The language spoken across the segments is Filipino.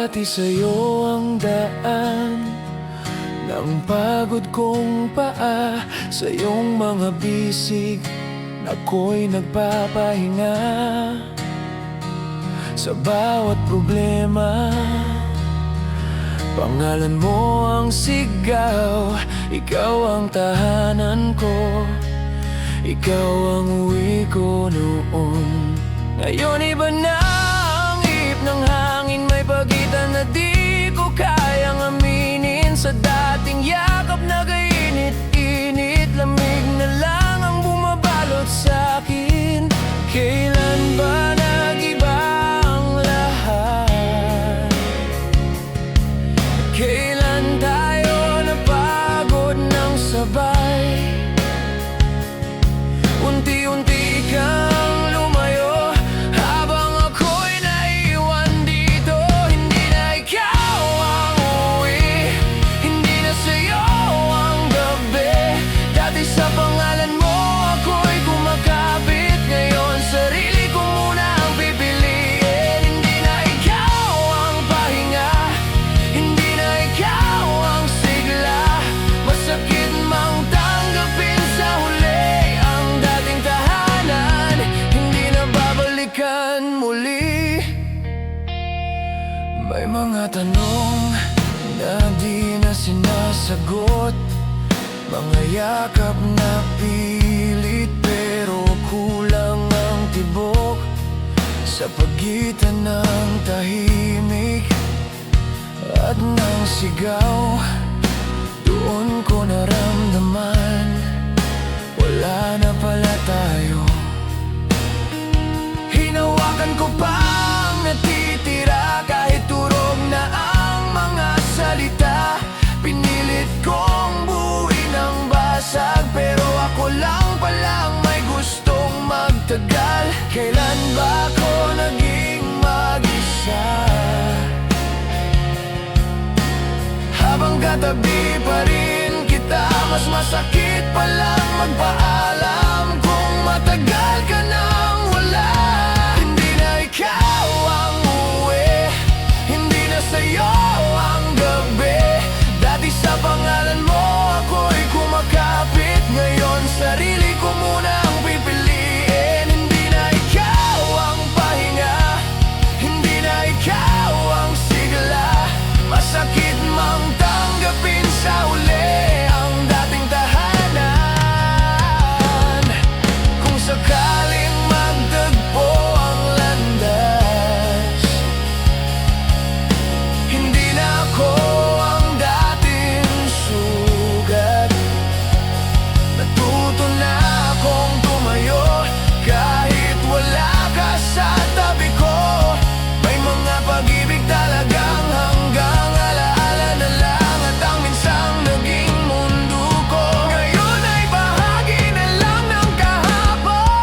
Dati sa'yo ang daan ng pagod kong paa, sa iyong mga bisig ako'y nagpapahinga. Sa bawat problema, pangalan mo ang sigaw. Ikaw ang tahanan ko, ikaw ang uwi ko noon. Ngayon iba na ang ihip ng hangin, may pagitan na di ko kayang aminin. Sa dating yakap na kainit-init, lamig na lang ang bumabalot sa'kin. Kailan ba nag-iba ang lahat? Kailan tayo napagod ng sabay? Unti-unti kang lumayo, habang ako'y naiwan dito. Hindi na ikaw ang uwi, hindi na sa'yo ang gabi. Dati sa pangalan mo ako'y kumakapit, ngayon sarili ko muna ang pipiliin. Hindi na ikaw ang pahinga, hindi na ikaw ang sigla. Masakit mang tanggapin sa huli ang dating tahanan, hindi na babalikan muli. May mga tanong na di na sinasagot, mga yakap na pilit pero kulang ang tibok. Sa pagitan ng tahimik at ng sigaw, doon ko naramdaman, wala na pala tayo. Hinawakan ko pa ang natitira, kahit turog na ang mga salita. Pinilit kong buuin ang basag, pero ako lang palang may gustong magtagal. Kailan ba ako naging mag-isa? Habang katabi pa rin kita, mas masakit palang magpaalam kung matagal ka nang wala. Hindi na ikaw ang uwi, hindi na sa'yo ang gabi. Dati sa pangalan mo ako'y kumakapit, ngayon sarili ko muna ang pipiliin. Hindi na ikaw ang pahinga, hindi na ikaw ang sigla. Masakit mang tanggapin sa uli ang dating tahanan. Kung sakaling magtagpo ang landas, hindi na ako ang dating sugat. Natuto na akong tumayo kahit wala ka sa tabi ko. May mga pag-ibig talagang hanggang alaala na lang, at ang minsang naging mundo ko ngayon ay bahagi na lang ng kahapon.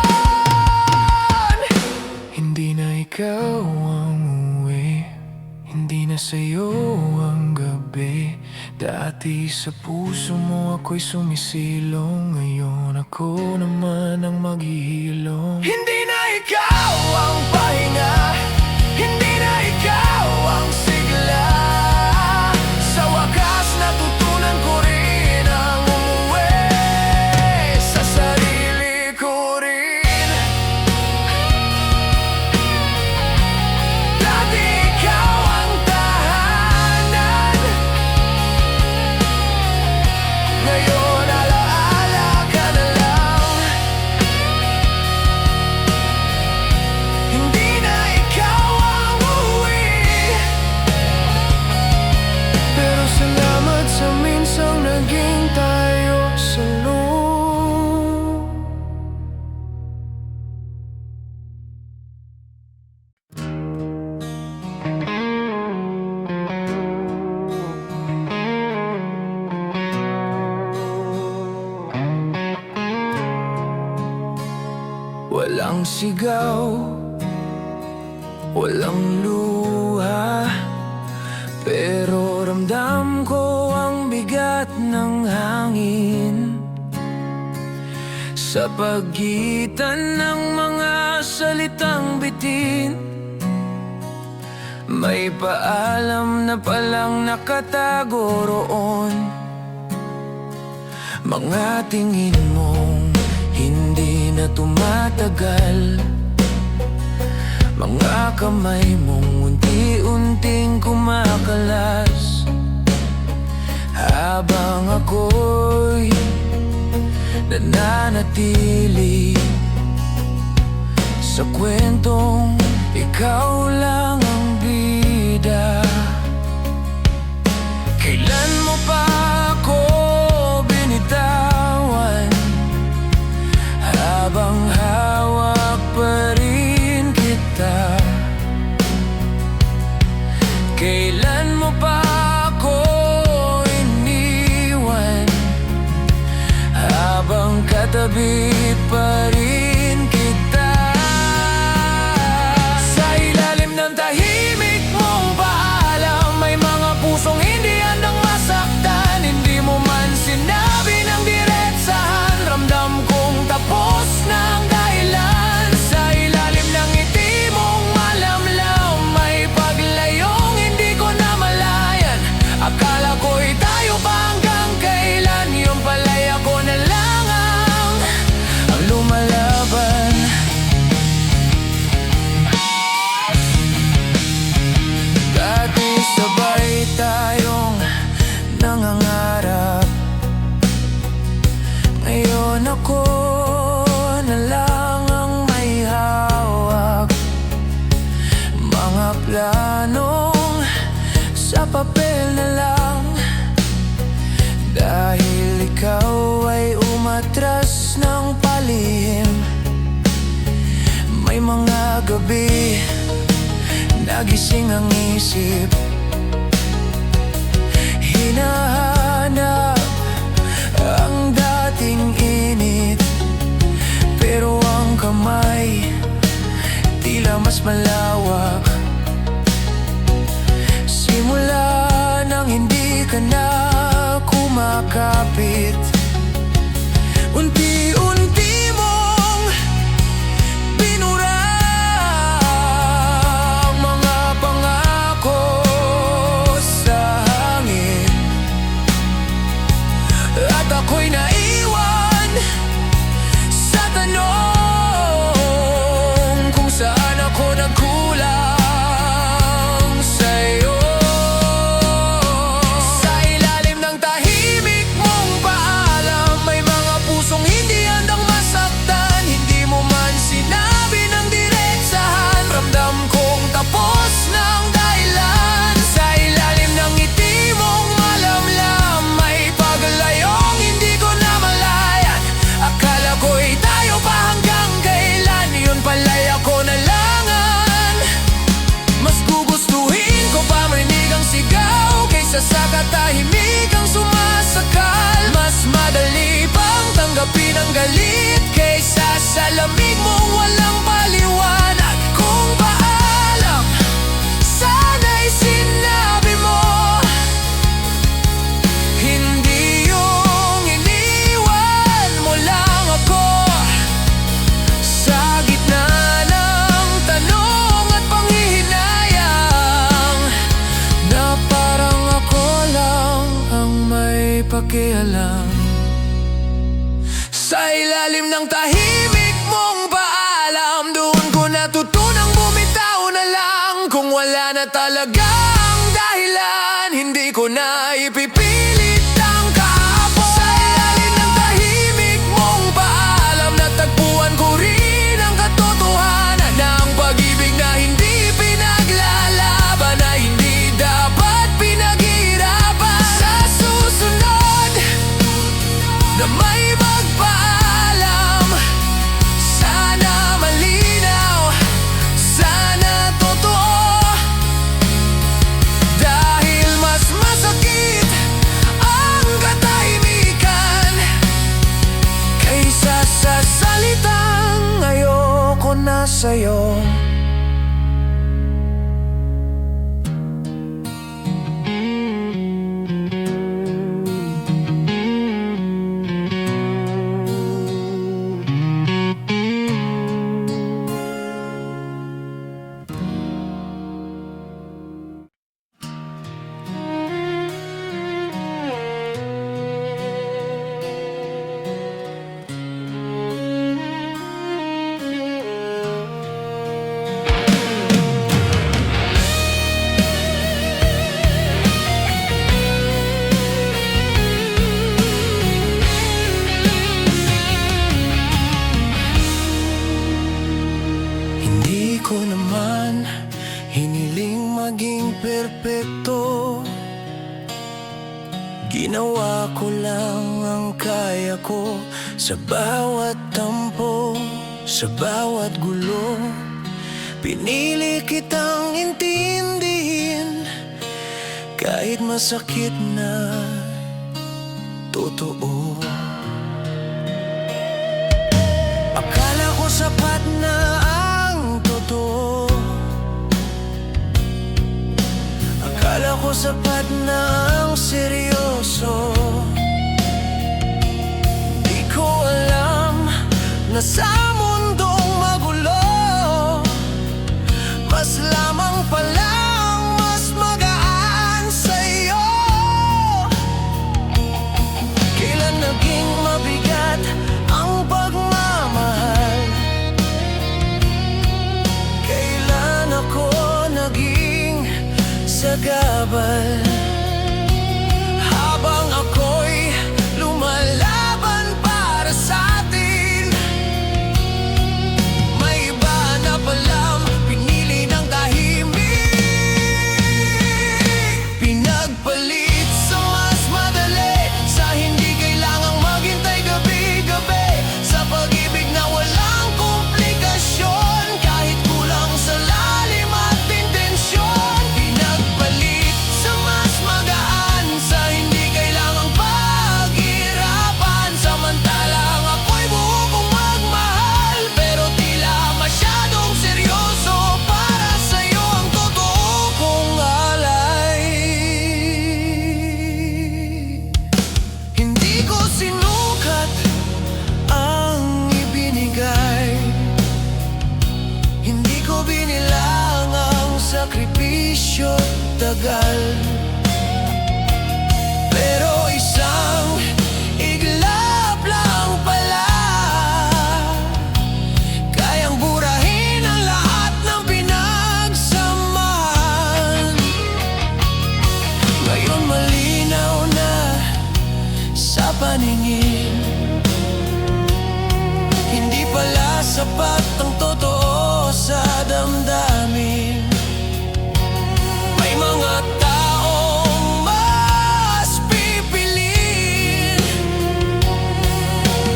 Hindi na ikaw ang uwi, hindi na sa'yo ang gabi. Dati sa puso mo ako'y sumisilong, ngayon ako naman ang maghihilom. Hindi na ikaw ang pahinga, hindi na ikaw ang sigla. Sa wakas natutunan ko rin ang umuwi sa sarili ko rin. Dati ikaw ang tahanan, ngayon alaala ka na lang. Hindi na ikaw ang uwi, pero salamat sa minsang naging tayo sa loob. Walang sigaw, walang luha, pero ramdam ko ang bigat ng hangin. Sa pagitan ng mga salitang bitin, May paalam na palang nakatago roon. Mga tingin mong hindi na tumatagal, mga kamay mong unti-unting kumakalas, habang ako'y nananatili sa kwentong ikaw lang ang bida. Kailan mo pa ako binitawan, habang hawak pa rin kita? Kailan mo pa ako iniwan, habang katabi pa rin kita? Sa ilalim ng tahimik mong paalam, may mga pusong hindi handang masaktan. Hindi mo man sinabi ng diretsahan, ramdam kong tapos na ang dahilan. Sa ilalim ng ngiti mong malamlam, may paglayong hindi ko namalayan. Akala ko'y tayo pa hanggang kailan, yung pala'y ako na lang ang lumalaban. Dati sabay tayong nangangarap, ngayon ako na lang ang may hawak. Mga planong sa papel na lang, dahil ikaw ay umatras ng palihim. May mga gabi nagising ang isip, hinahanap ang dating init, pero ang kamay tila mas malawak. Simula nang hindi ka na kumakapit, unti-unti mong binura ang mga pangako sa hangin, at ako'y naiwan sa tanong kung saan ako nagkulang sa'yo. Sa ilalim ng tahimik mong paalam, may mga pusong hindi handang masaktan. Hindi mo man sinabi ng diretsahan, ramdam kong tapos na ang dahilan. Sa ilalim ng ngiti mong malamlam, may paglayong hindi ko namalayan. Akala ko'y tayo pa hanggang kailan, yun pala'y ako na langan. Mas gugustuhin ko pa marinig ang sigaw kaysa sa katahimikang sumasakal. Mas madali pang tanggapin ang galit kaysa sa lamig mong walang paliwanag. Kung paalam, sana'y sinabi mo, hindi yung iniwan mo lang ako sa gitna ng tanong at panghihinayang, na parang ako lang ang may pakialam. Sa ilalim ng tahimik mong paalam, doon ko natutunang bumitaw na lang. Kung wala na talagang dahilan, hindi ko na ipipilit ang kahapon. Sa ilalim ng tahimik mong paalam, natagpuan ko rin ang katotohanan, na ang pag-ibig na hindi pinaglalaban ay hindi dapat pinaghirapan. Sa susunod na may magpaalam, sana malinaw, sana totoo, dahil mas masakit Ginawa ko lang ang kaya ko sa bawat tampo, sa bawat gulo. Pinili kitang intindihin kahit masakit na totoo. Akala ko sapat na ang totoo. Akala ko sapat na ang seryoso. Di ko alam na sa mundong magulo, mas lamang palang mas magaan sa'yo. Kailan naging mabigat ang pagmamahal? Kailan ako naging sagabal? Habang ako'y lumalaban para sa atin, may iba na palang pinili ng tahimik. Pinagpalit sa mas madali, sa hindi kailangang maghintay gabi-gabi, sa pag-ibig na walang komplikasyon, kahit kulang sa lalim at intensyon. Pinagpalit sa mas magaan, sa hindi kailangang paghirapan, samantalang ako'y buo kong magmahal, pero tila masyadong seryoso para sa'yo ang totoo kong alay. Hindi ko sinukat ang ibinigay, hindi ko binilang ang sakripisyo at tagal. Pero isang iglap lang pala, kayang burahin ang lahat ng pinagsamahan. Ngayon malinaw na sa paningin, hindi pala sapat ang totoo sa damdamin. May mga taong mas pipiliin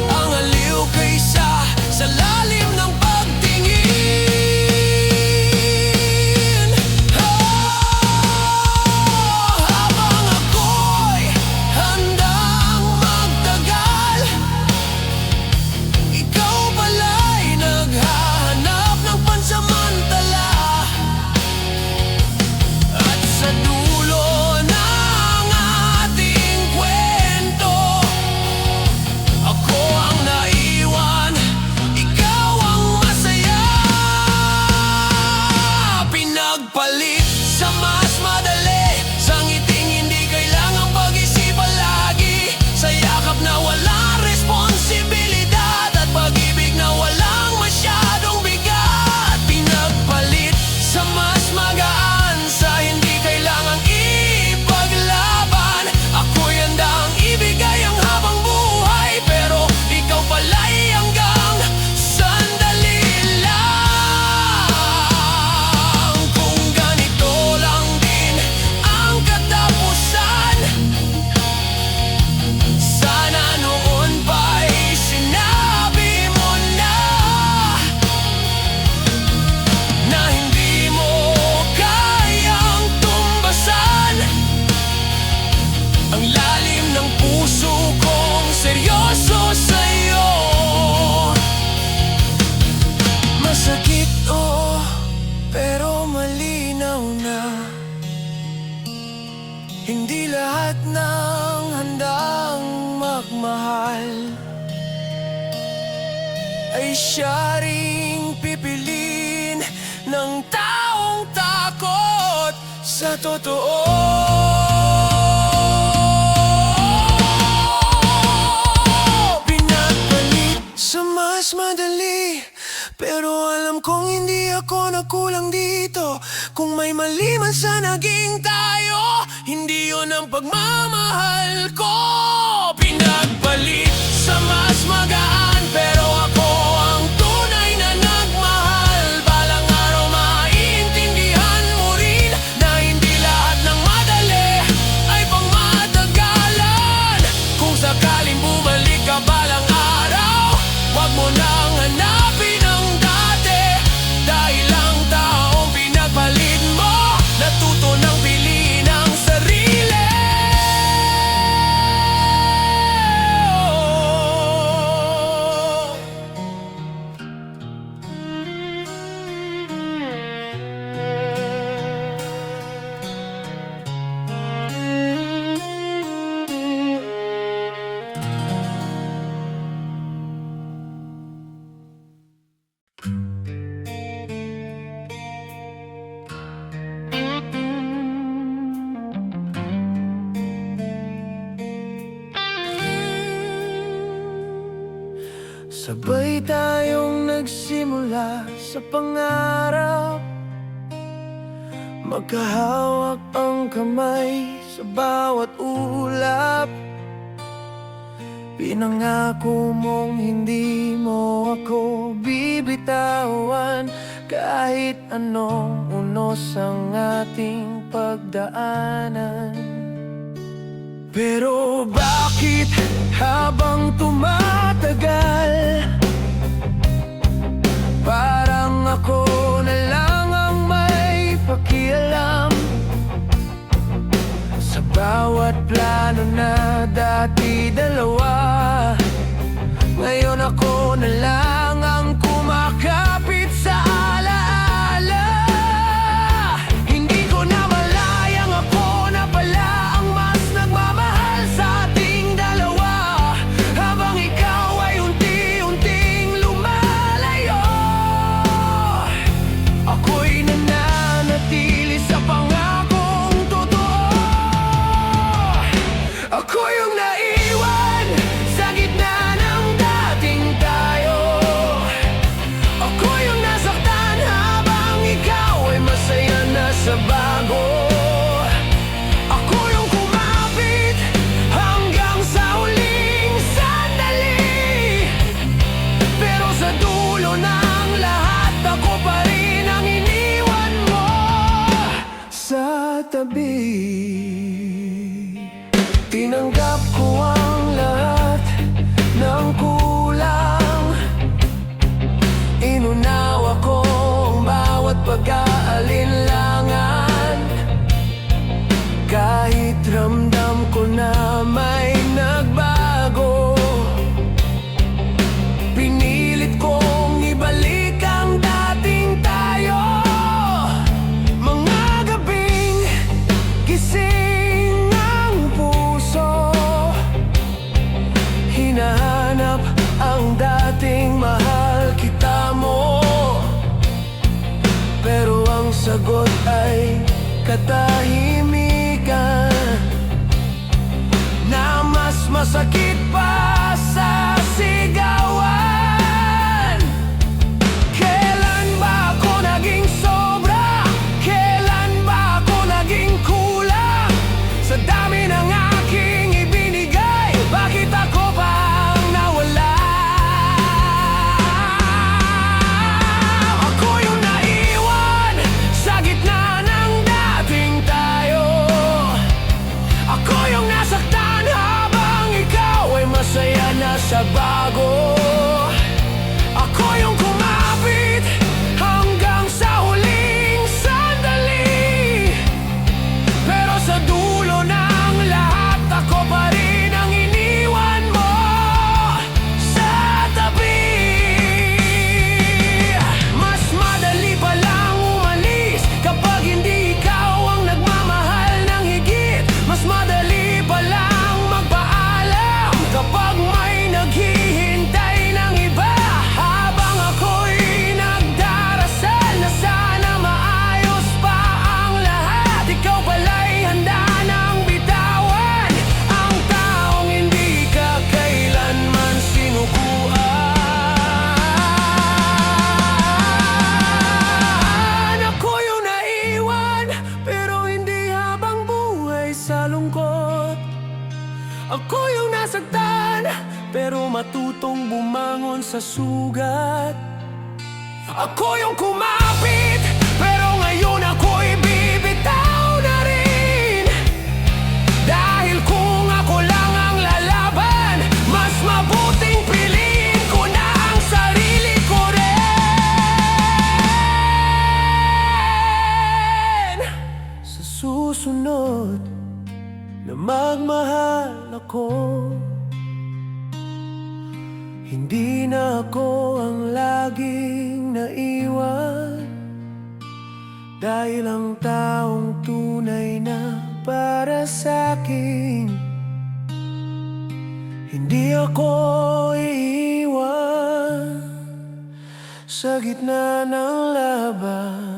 ang aliw kaysa sa lalim ng pagtingin. Habang ako'y handang magtagal, ikaw pala'y naghahanap ng pansamantala. At sa dulo ng ating kwento, ako ang naiwan, ikaw ang masaya. Pinagpalit sa mas madali, sa ngiting hindi kailangang pag-isipan lagi, sa yakap na walang responsibilidad, at pag-ibig na walang masyadong bigat. Pinagpalit sa mas magaan, sa hindi kailangang ipaglaban, ako'y handang ibigay ang habang buhay, pero ikaw pala'y hanggang sandali lang. Kung ganito lang din ang katapusan, sana noon pa'y sinabi mo na, na hindi mo kayang tumbasan ang lalim ng puso kong seryoso sa'yo. Masakit, oo, pero malinaw na hindi lahat ng handang magmahal ay siya ring pipiliin ng taong takot sa totoo. Pinagpalit sa mas madali, pero alam kong hindi ako nagkulang dito. Kung may mali man sa naging tayo, hindi yun ang pagmamahal ko. Pinagpalit sa mas magaan, pero ako ang tunay na nagmahal. Balang araw maiintindihan mo rin na hindi lahat ng madali ay pangmatagalan. Sabay tayong nagsimula sa pangarap, magkahawak ang kamay sa bawat ulap. Pinangako mong hindi mo ako bibitawan, kahit anong unos ang ating pagdaanan. Pero bakit habang tumatagal, parang ako na lang ang may pakialam sa bawat plano na dati dalawa? Ngayon ako na lang ang kumakapit sa alaala. Hindi ko na malayang ako na pala ang mas nagmamahal sa ating dalawa, habang ikaw ay unti-unting lumalayo. Ako'y nananatili sa pangakong totoo. Ako yung naiwan sa gitna ng dating tayo. Ako yung nasaktan habang ikaw ay masaya na sa bago. Ako yung kumapit hanggang sa huling sandali, pero sa dulo ng lahat ako pa rin ang iniwan mo sa tabi. Tinanggap ko ang lahat ng kulang, inunawa ko ang bawat pag-aalinlangan. Kahit ramdam ko na may nagbago, pinilit kong ibalik ang dating tayo. Mga gabing gising ang puso, hinahanap ang dating mahal kita mo, pero ang sagot ay katahimikan na mas masakit pa sa sigawan. Kailan ba ako naging sobra? Kailan ba ako naging kulang? Sa dami ng aking ibinigay, bakit ako bang nawala? Ako yung naiwan sa gitna ng dating tayo. Ako yung nasaktan habang ikaw ay masaya na sa bago. Ako yung kumapit hanggang sa huling sandali, pero sa dulo ng lahat ako pa rin ang iniwan mo sa tabi. Mas madali palang umalis kapag hindi ikaw ang nagmamahal ng higit. Mas madali palang magpaalam kapag may naghihintay ng iba, habang ako'y nagdarasal na sana maayos pa ang lahat. Ikaw pala'y handa nang bitawan ang taong hindi ka kailanman sinukuan. Ako yung naiwan, pero hindi habang buhay sa lungkot. Ako yung nasaktan, pero matutong bumangon sa sugat. Ako yung kumapit, pero ngayon ako'y bibitaw na rin. Dahil kung ako lang ang lalaban, mas mabuting piliin ko na ang sarili ko rin. Sa susunod na magmahal ako, hindi na ako ang laging naiwan, dahil ang taong tunay na para sa'kin, hindi ako iiwan sa gitna ng laban.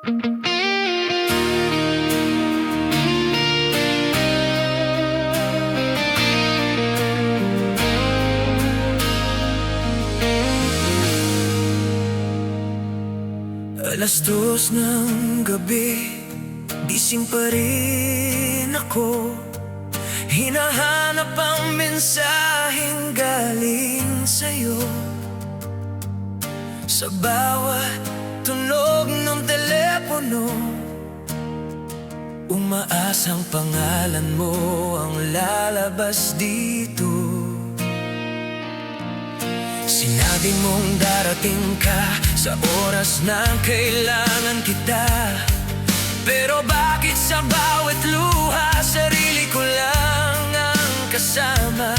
Alas 2 ng gabi, gising pa rin ako. Hinahanap ang mensaheng galing sa'yo. Sa bawat tunog ng telepono, umaasang pangalan mo ang lalabas dito. Sinabi mong darating ka sa oras na kailangan kita. Pero bakit sa bawat luha, sarili ko lang ang kasama?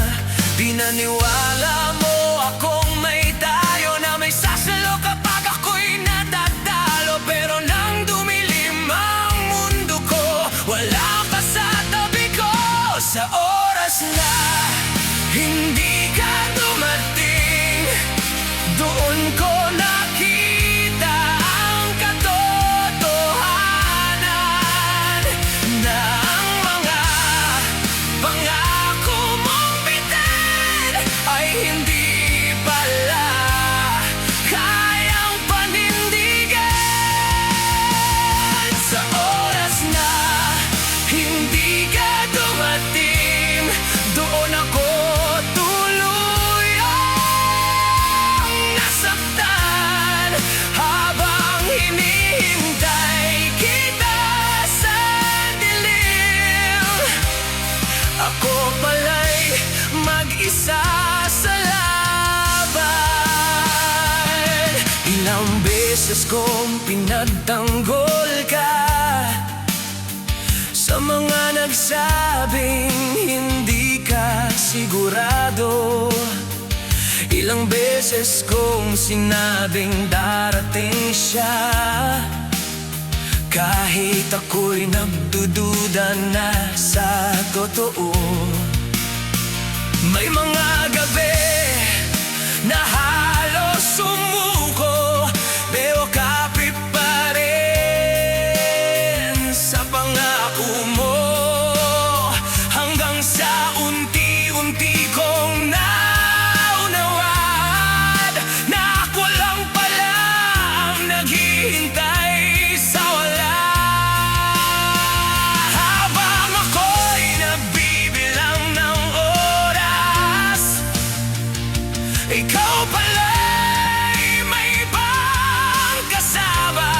Pinaniwala mo akong may tayo, na may sasalo kapag ako'y natadalo. Pero nang dumilim ang mundo ko, wala ka sa tabi ko. Sa oras na hindi ka dumating, doon ko nakita ang katotohanan, na ang mga pangako mong bitin ay hindi pala kayang panindigan. Sa oras na hindi ka dumating, doon ako isa sa laban. Ilang beses kong pinagtanggol ka sa mga nagsabing hindi ka sigurado. Ilang beses kong sinabing darating siya, kahit ako'y nagdududa na sa totoo. May mga gabi na halos sumuko, pero kapit pa rin sa pangako mo. Hanggang sa unti-unti kong naunawad na ako lang pala ang naghihintay sa wala. Habang ako'y nagbibilang ng ikaw pala'y may ibang kasama.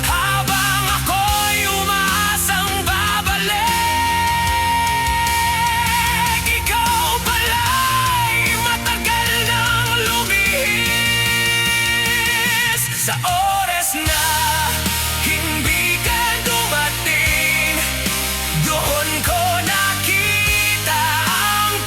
Habang ako'y umaasang babalik, ikaw pala'y matagal nang lumihis. Sa oras na hindi ka dumating, doon ko nakita ang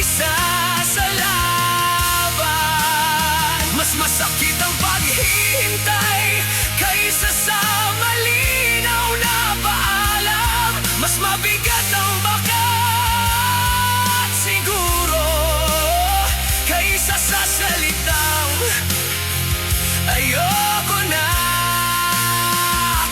isa sa laban. Mas masakit ang paghihintay kaysa sa malinaw na paalam. Mas mabigat ang bakat siguro kaysa sa salitang ayoko na.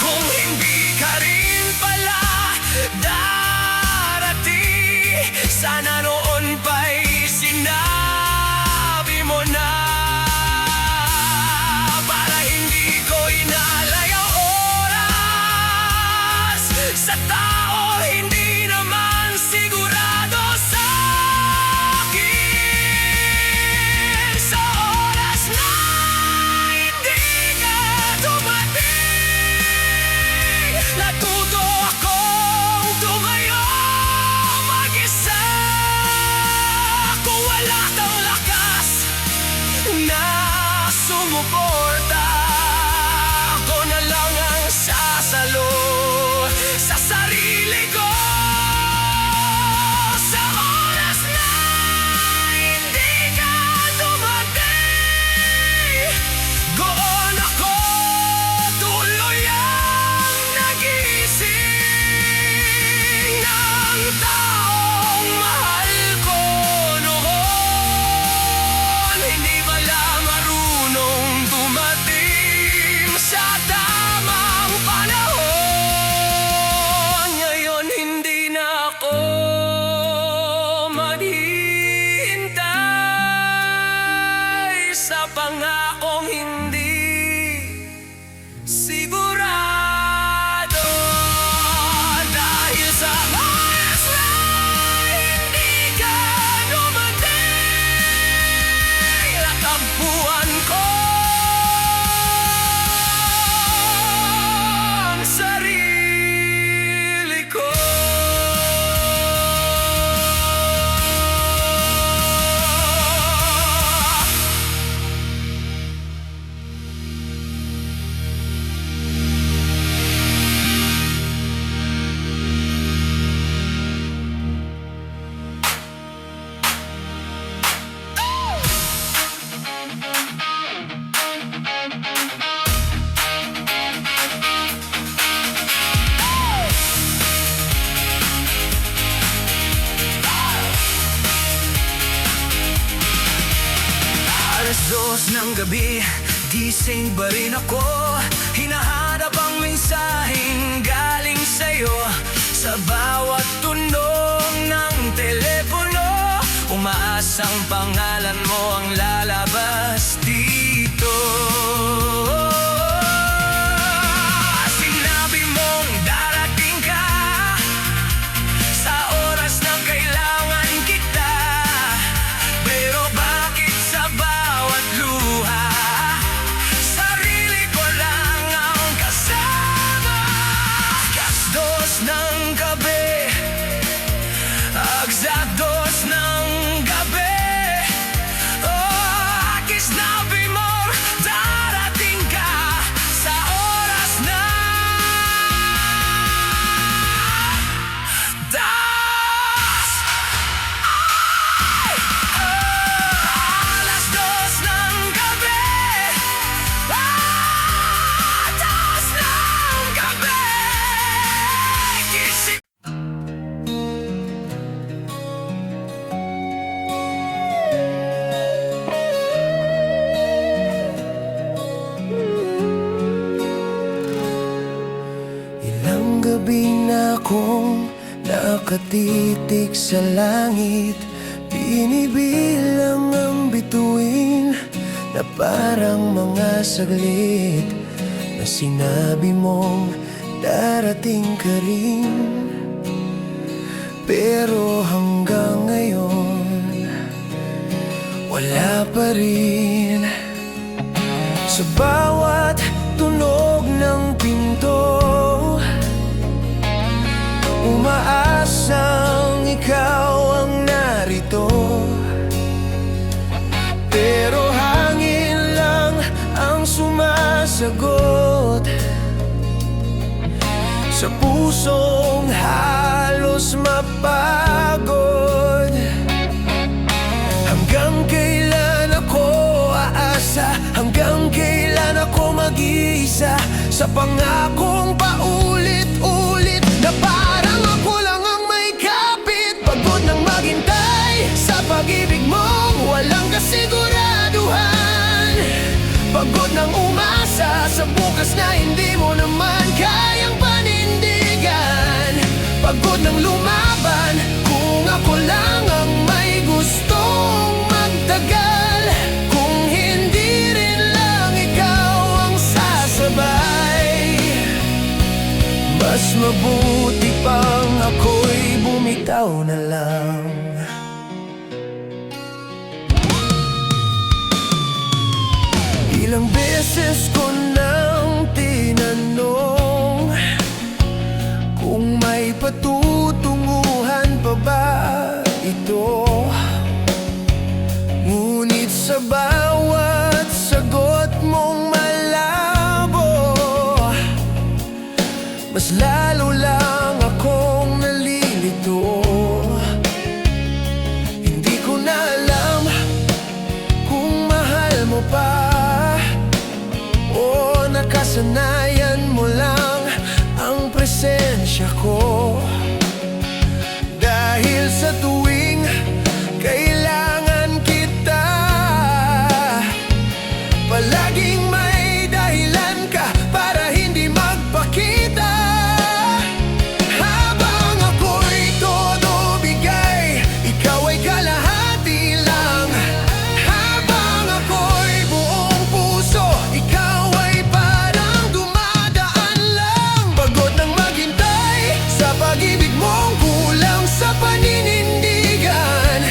Kung hindi ka rin pala darating, sana noon pa'y sinabi mo na, para hindi sumuporta. Ako na lang ang sasalo sa sarili ko. Sa oras na hindi ka dumating, goon ako, tuloy ang nagising ng taong mahal ko noon. Hindi pala marunong dumating sa tamang panahon. Ngayon hindi na ako maghihintay sa pangakong hindi sigurado. Dahil sa oras na hindi ka dumating, natagpuan ko ang sarili ko. Alas 2 ng gabi, gising pa rin ako. Hinahanap ang mensaheng galing sa'yo. Sa bawat tunog ng telepono, umaasang pangalan mo ang lalabas dito. Sinabi mong darating ka sa oras na kailangan kita. Pero bakit sa bawat luha, sarili ko lang ang kasama? Alas 2 ng gabi, exact 2 ng gabi. Oh, sinabi mo darating ka sa oras na alas 2 ng gabi. 2 ng gabi. Gising. Ilang gabi na akong nakatitig sa langit, binibilang ang bituin na parang mga saglit, na sinabi mong darating ka rin. Pero hanggang ngayon, wala pa rin. Sa bawat tunog ng pinto, umaasang ikaw ang narito. Pero hangin lang ang sumasagot sa pusong halos mapagod. Hanggang kailan ako aasa? Hanggang kailan ako mag-iisa sa pangakong paulit-ulit na parang ako lang ang may kapit? Pagod nang maghintay sa pag-ibig mong walang kasiguraduhan. Pagod nang umasa sa bukas na hindi mo naman kayang panindigan. Pagod nang lumaban kung ako lang ang may gustong magtagal. Kung hindi rin lang ikaw ang sasabay, mas mabuti pang ako'y bumitaw na lang. Ilang beses ko nang tinanong kung may patutunguhan pa ba ito. Ngunit sa bawat sagot mong malabo, mas lalo lang akong nalilito. Hindi ko na alam kung mahal mo pa o nakasanayan mo lang ang presensya ko. Dahil sa tuwing kailangan kita, palaging may dahilan ka para hindi magpakita. Habang ako'y todo bigay, ikaw ay kalahati lang. Habang ako'y buong puso, ikaw ay parang dumadaan lang. Pagod nang maghintay sa pag-ibig mong kulang sa paninindigan.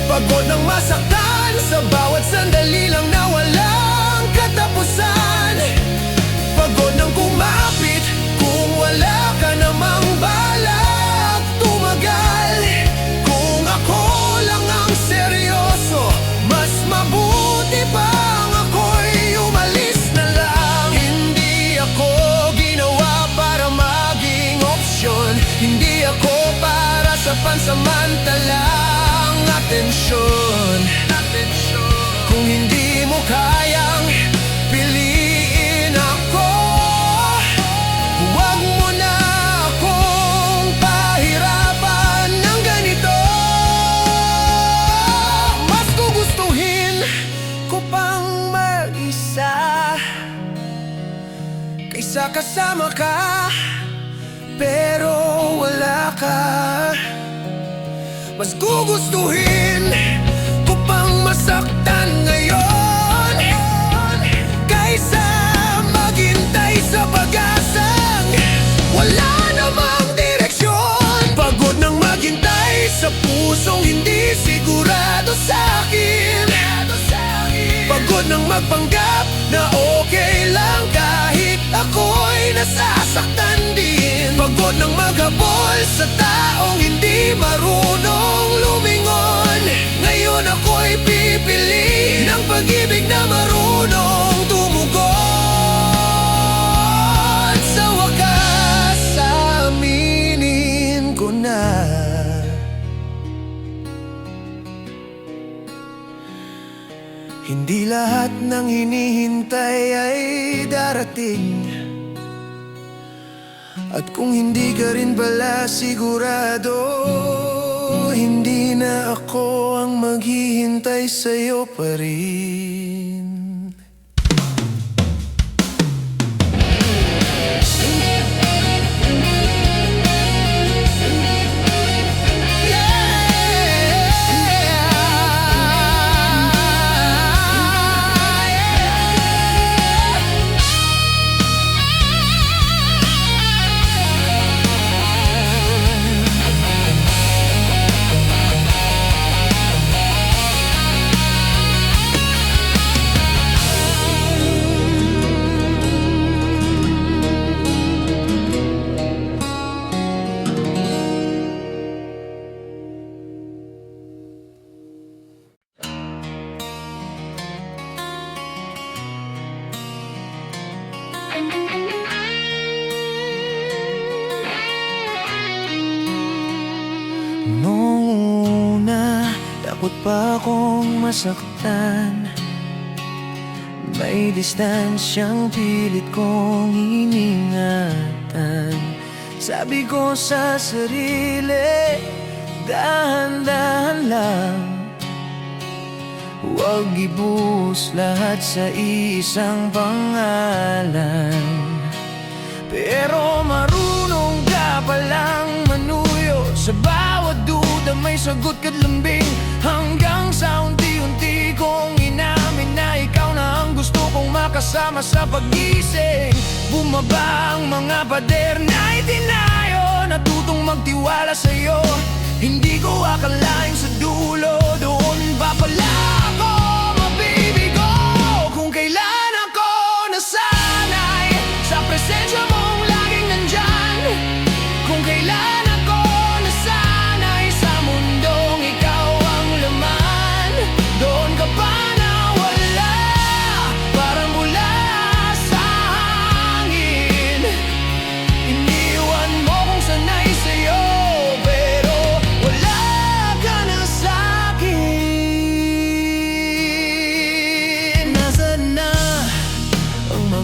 Pagod nang masaktan sa bawat sandali lang na walang katapusan. Pagod nang kumapit kung wala ka namang balak tumagal. Kung ako lang ang seryoso, mas mabuti pang ako'y umalis na lang. Hindi ako ginawa para maging opsyon. Hindi ako para sa pansamantalang atensyon. Kung hindi mo kayang piliin ako, huwag mo na akong pahirapan ng ganito. Mas gugustuhin ko pang mag-isa kaysa kasama ka pero wala ka. Mas gugustuhin ko pang masaktan ngayon kaysa maghintay sa pag-asang wala namang direksyon. Pagod nang maghintay sa pusong hindi sigurado sa'kin. Pagod nang magpanggap na okay lang kahit ako'y nasasaktan din. Pagod nang maghabol sa taong hindi marunong lumingon. Ngayon ako'y pipili ng pag-ibig na marunong tumugon. Sa wakas, aminin ko na, hindi lahat ng hinihintay ay darating. At kung hindi ka rin pala sigurado, hindi na ako ang maghihintay sa'yo pa rin. Noong una, takot pa akong masaktan. May distansyang pilit kong iningatan. Sabi ko sa sarili, dahan-dahan lang. Huwag ibuhos lahat sa isang pangalan. Pero marunong ka palang manuyo. Sa bawat duda may sagot ka't lambing. Hanggang sa unti-unti kong inamin na ikaw na ang gusto kong makasama sa pag-gising. Bumaba ang mga pader na itinayo. Natutong magtiwala sa'yo. Hindi ko akalain sa dulo doon pa pala ako mabibigo. Kung kailan ako nasanay sa presensya mong laging nandyan. Kung kailan ako nasanay sa mundong ikaw ang laman. Doon ka pa nawala, parang mula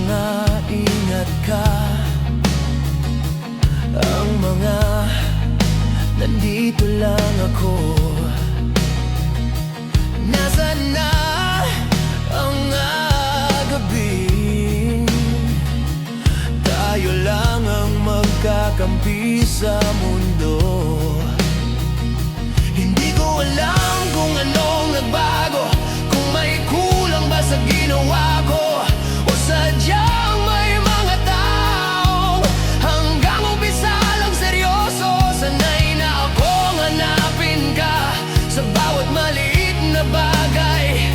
Sana ingat ka. Ang mga nandito lang ako. Nasaan na ang gabi? Tayo lang ang magkakampi sa mundo. Hindi ko alam kung anong nagbago, kung may kulang ba sa ginawa ko, o sadyang may mga taong hanggang umpisa lang seryoso. Sanay na akong hanapin ka sa bawat maliit na bagay.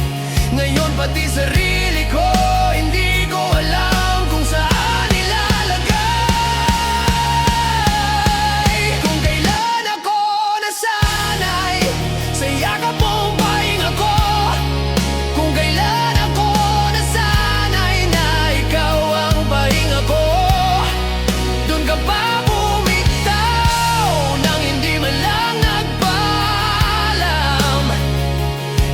Ngayon pati sarili ko hindi ko alam kung saan ilalagay. Kung kailan ako nasanay sa yakap mong pahinga ko, kung kailan ako nasanay na ikaw ang pahinga ko, dun ka pa bumitaw nang hindi man lang nagpaalam.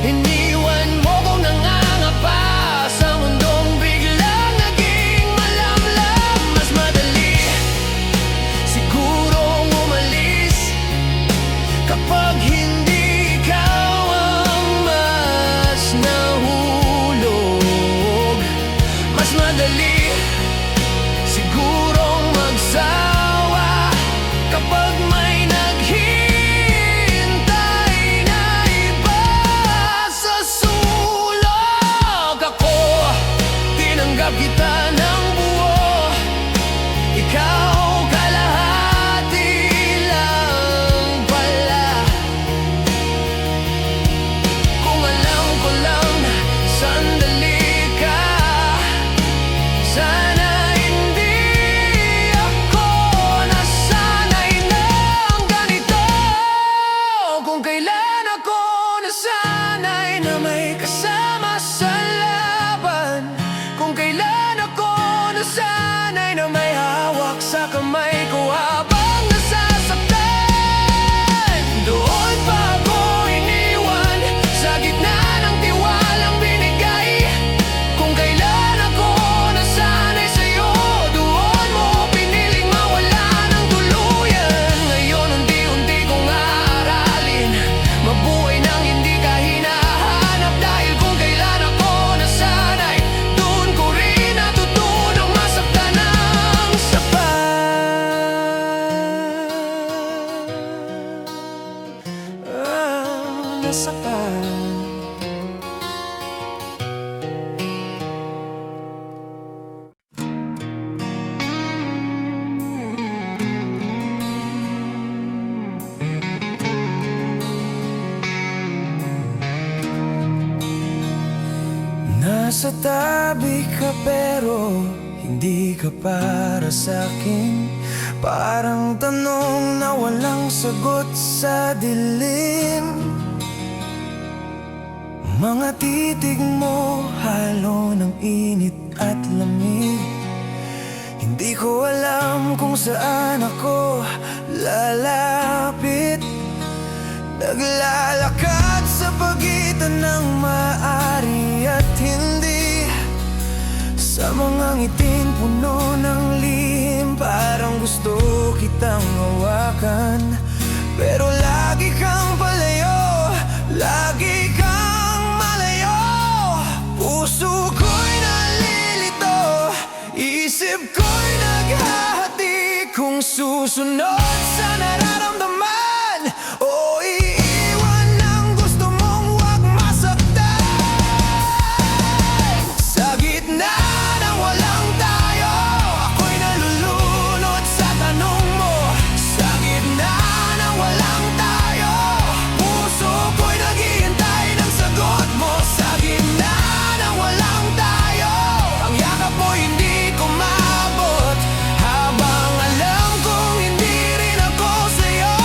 Iniwan mo kong nangangapa sa mundong biglang naging malamlam. Mas madali sigurong umalis kapag hindi ikaw ang mas nahulog. Mas madali sigurong magsawa kapag may naghihintay na iba sa sulok. Ako, tinanggap kita ng buo, ikaw kalahati lang pala. Kung alam ko lang sandali ka, sana hindi ako nasanay ng ganito. Kung kailan ako nasanay na may kasama sa laban, kung kailan ako nasanay na may hawak sa kamay ko habang nasasaktan. Doon pa ako iniwan sa gitna ng tiwalang binigay. Kung kailan ako nasanay sa'yo, doon mo piniling mawala ng tuluyan. Ngayon unti-unti kong aaralin mabuhay nang hindi ka hinahanap. Dahil kung kailan ako nasanay, doon ko rin natutunang masaktan ng sapat. Nasaktan. Nasa tabi ka pero hindi ka para sa'kin. Parang tanong na walang sagot sa dilim. Mga titig mo halo ng init at lamig. Hindi ko alam kung saan ako lalapit. Naglalakad sa pagitan ng maaari at hindi, sa mga ngiting puno ng lihim. Parang gusto kitang hawakan, pero lagi kang palayo, lagi kang malayo. Puso ko'y nalilito, isip ko'y naghahati, kung susunod sa nararamdaman o iiwan ang gusto mong huwag masaktan. Sa gitna ng walang tayo, ako'y nalulunod sa tanong mo. Sa gitna ng walang tayo, puso ko'y naghihintay ng sagot mo. Sa gitna ng walang tayo, ang yakap mo hindi ko maabot, habang alam kong hindi rin ako sa'yo.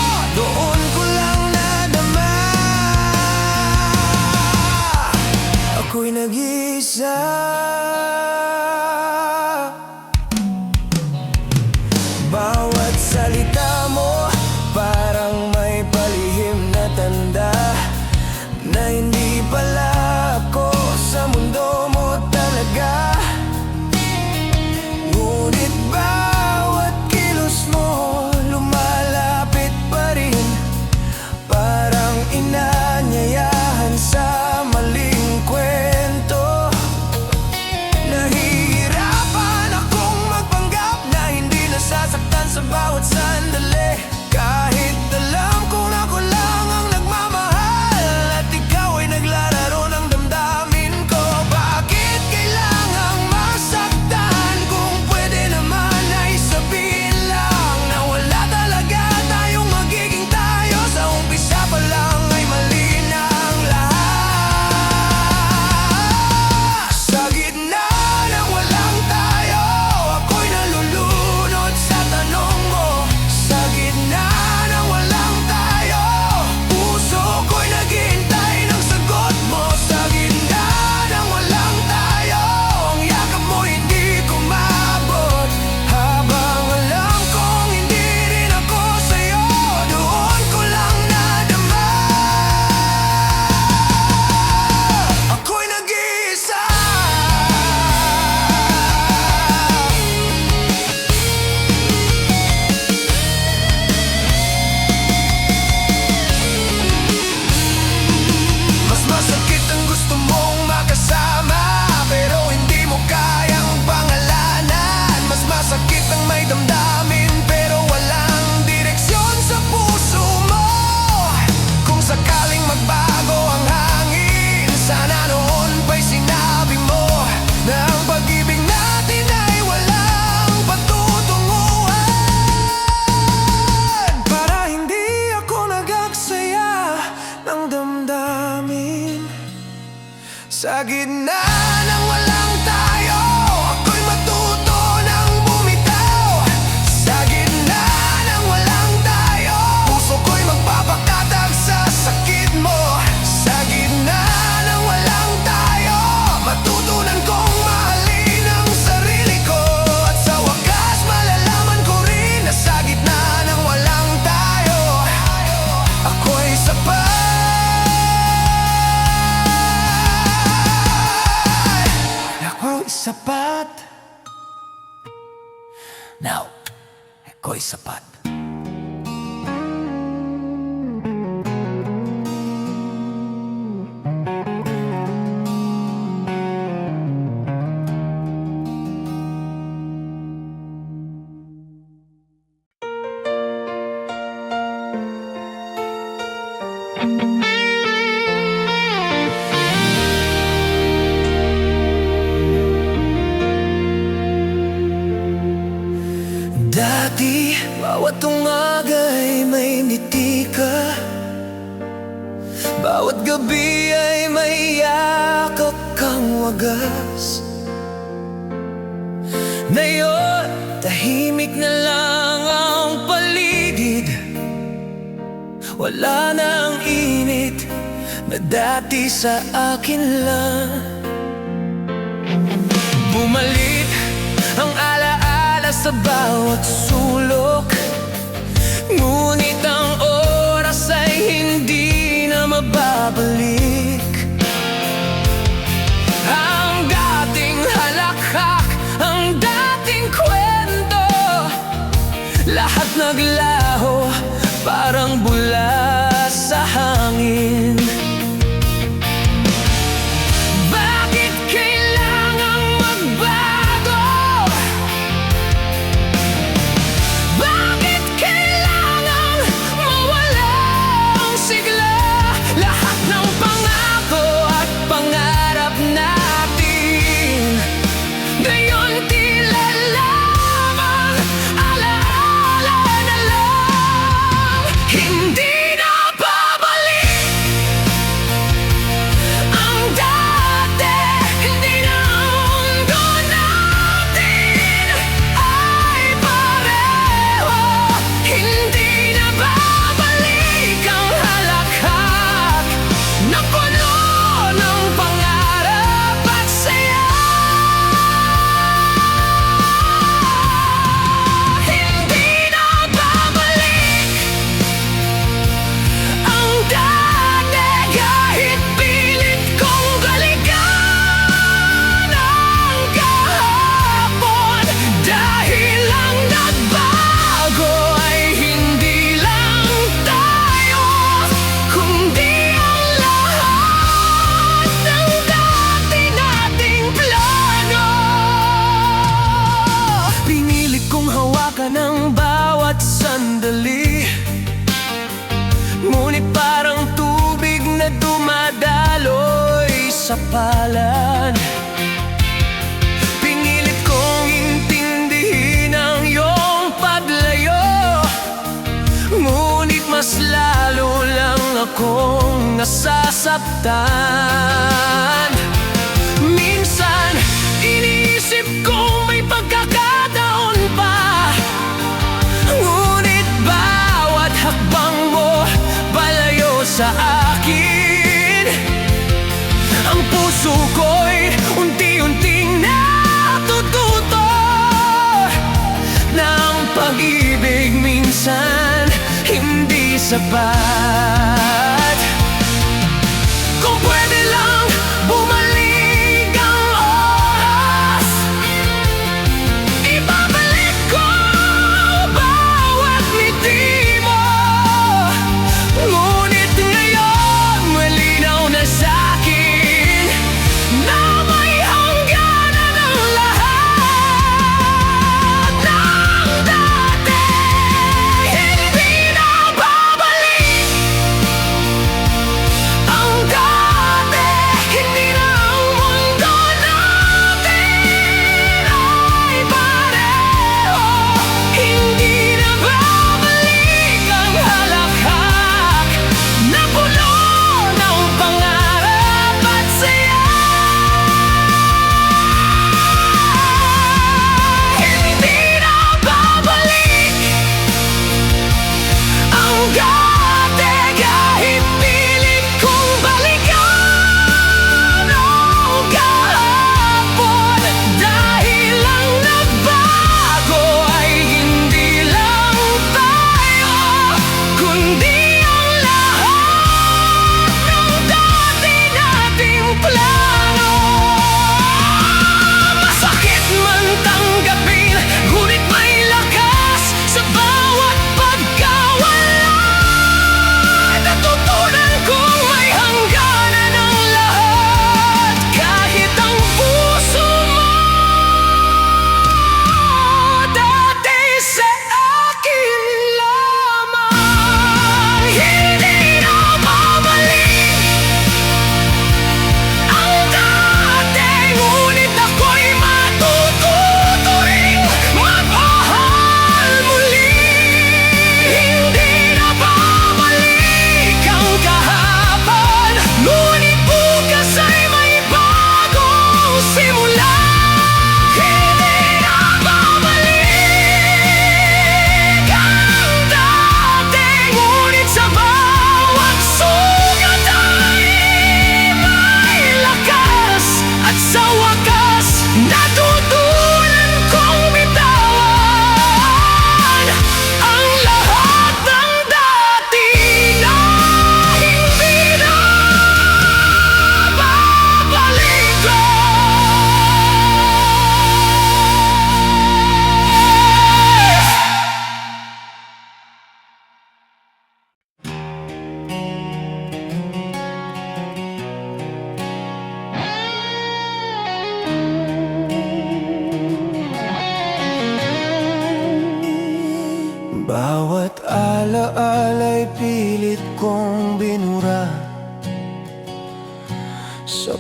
Now, ako'y sapat. Dati, bawat umaga'y may ngiti ka. Bawat gabi ay may yakap kang wagas. Ngayon, tahimik na lang ang paligid. Wala nang init na dati sa akin lang. Bumalik ang alaala sa bawat sulok, ngunit ang oras ay hindi na mababalik. Ang dating halakhak, ang dating kwento, lahat naglaho parang bula sa hangin. Bakit kailangang magbago? Bakit kailangang mawalang sigla? Lahat ng pangako at pangarap natin ngayon tila lamang alaala na lang. Hindi na babalik ang dati, hindi na ang mundo natin ay pareho. Hindi na babalik ang halakhak na puno ng pangarap at saya. Hindi na babalik ang dati, kahit pilit kong balikan ang kahapon. Dahil ang nagbago ay hindi lang tayo, kundi ang lahat ng dati nating plano. Pinilit kong hawakan ang bawat sandali, ngunit parang tubig na dumadaloy sa palad. Pinilit kong intindihin ang iyong paglayo, ngunit mas lalo lang akong nasasaktan. Minsan, iniisip kong may pagkakataon pa, ngunit bawat hakbang mo palayo sa akin. Ang puso ko'y unti-unting natututo na ang pag-ibig minsan hindi sapat. Kung pwede lang bumalik ang oras, ibabalik ko bawat ngiti mo. Ngunit ngayon malinaw na sa'kin na may hangganan ang lahat ng dati. Hindi na babalik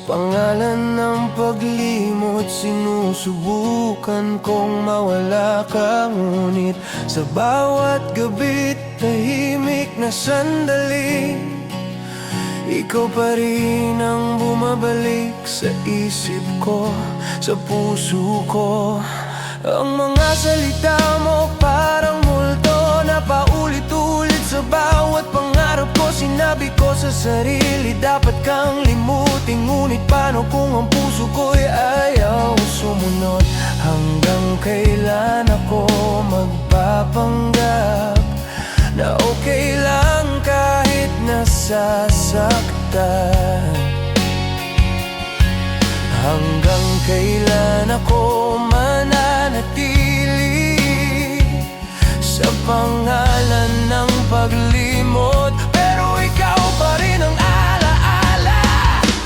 pangalan ng paglimot, sinusubukan kong mawala ka. Ngunit sa bawat gabi't tahimik na sandali, ikaw pa rin ang bumabalik sa isip ko, sa puso ko. Ang mga salita mo parang multo na paulit-ulit sa bawat pangarap ko. Sinabi ko sa sarili, dapat kang limutin. Ngunit paano kung ang puso ko'y ayaw sumunod? Hanggang kailan ako magpapanggap na okay lang kahit nasasaktan? Hanggang kailan ako mananatili sa pangalan ng paglimot? Pero ikaw pa rin ang alaala.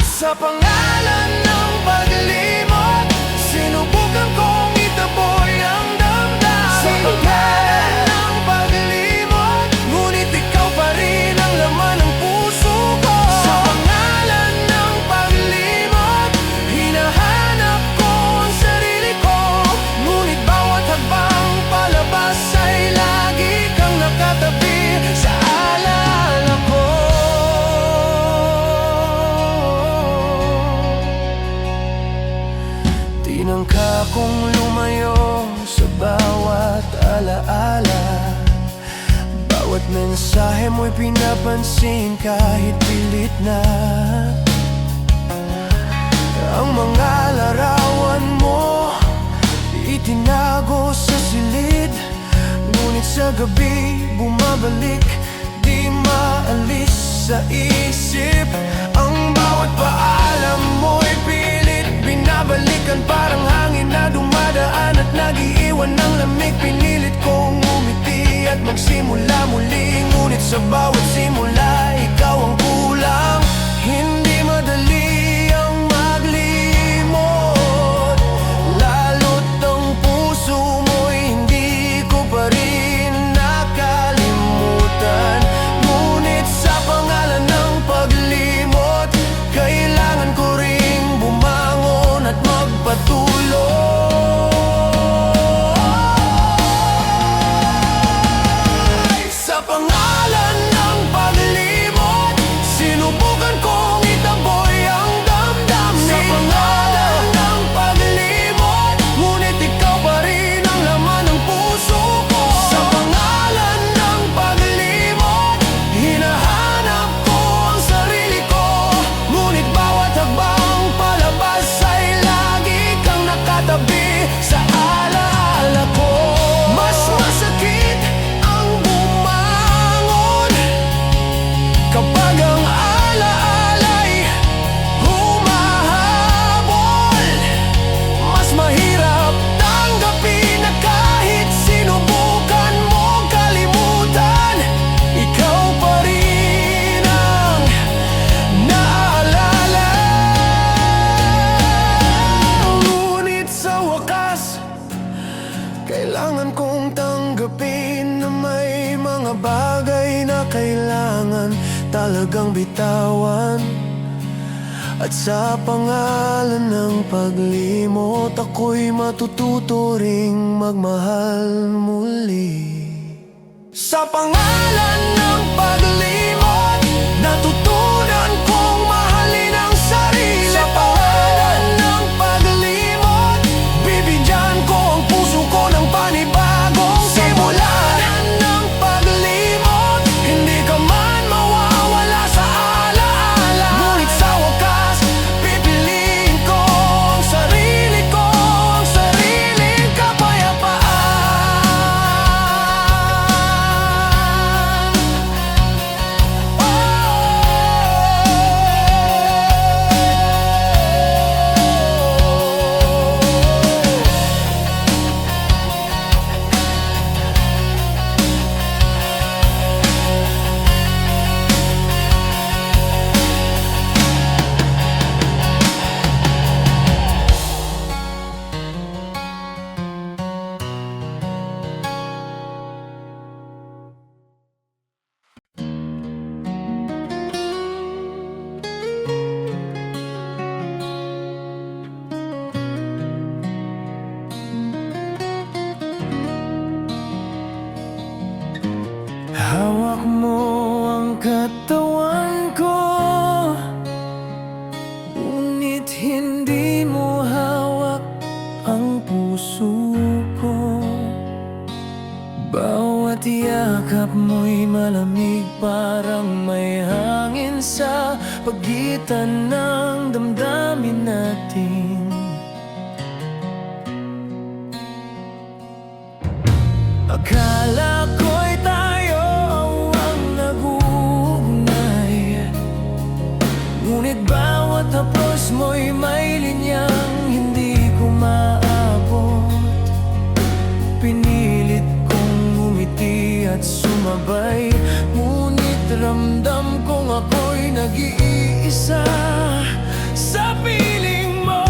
Sa pangalan ng paglimot, sinubukan kong itaboy ang damdamin. Sa pangalan ng paglimot, ngunit ikaw pa rin ang laman ng puso ko. Sa pangalan ng paglimot, hinahanap ko ang sarili ko. Ngunit bawat hagbang palabas ay lagi kang nakatabi sa alaala ko. Tinangka kong lumayo sa bawat alaala. Bawat mensahe mo'y pinapansin kahit pilit na. Ang mga larawan mo itinago sa silid, ngunit sa gabi bumabalik, di maalis sa isip. Ang bawat paalam mo'y pilit binabalikan, parang hangin na dumadaan at nag-iiwan ng lamig. Pinilit kong umiti at magsimula muli, ngunit sa bawat simula ikaw ang kulang. Hindi madali ang maglimot, lalo't ang puso mo'y hindi ko pa rin nakalimutan. Ngunit sa pangalan ng paglimot, kailangan ko ring bumangon at magpatuloy. Sa pangalan ng paglimot, sinubukan kong itaboy ang damdamin. Sa pangalan ng paglimot, ngunit ikaw pa rin ang laman ng puso ko. Sa pangalan ng paglimot, hinahanap ko ang sarili ko. Ngunit bawat hagbang palabas ay lagi kang nakatabi sa alaala ko. Mas masakit ang bumangon kapag ang alaala'y humahabol. Mas mahirap tanggapin na kahit sinubukan mong kalimutan, ikaw pa rin ang naalala. Ngunit sa wakas, kailangan kong tanggapin na may mga bagay na kailangan talagang bitawan. At sa pangalan ng paglimot, ako'y matututo ring magmahal muli. Sa pangalan ng paglimot, natutunan kong mahalin ang sarili. Sa pangalan ng paglimot, bibigyan ko ang puso ko ng panibagong simula. Sa pangalan ng paglimot, hindi ka man mawawala sa alaala. Ngunit sa wakas, pipiliin ko ang sarili ko, ang sariling kapayapaan. Oh, Hawak mo ang katawan ko, ngunit hindi mo hawak ang puso ko. Bawat yakap mo'y malamig, parang may hangin sa pagitan ng damdamin natin. Akala ko'y tayo ang nag-uugnay, ngunit bawat hapos mo'y may linyang hindi ko maabot. Pinilit kong ngumiti at sumabay, ngunit ramdam kong ako'y nag-iisa sa piling mo.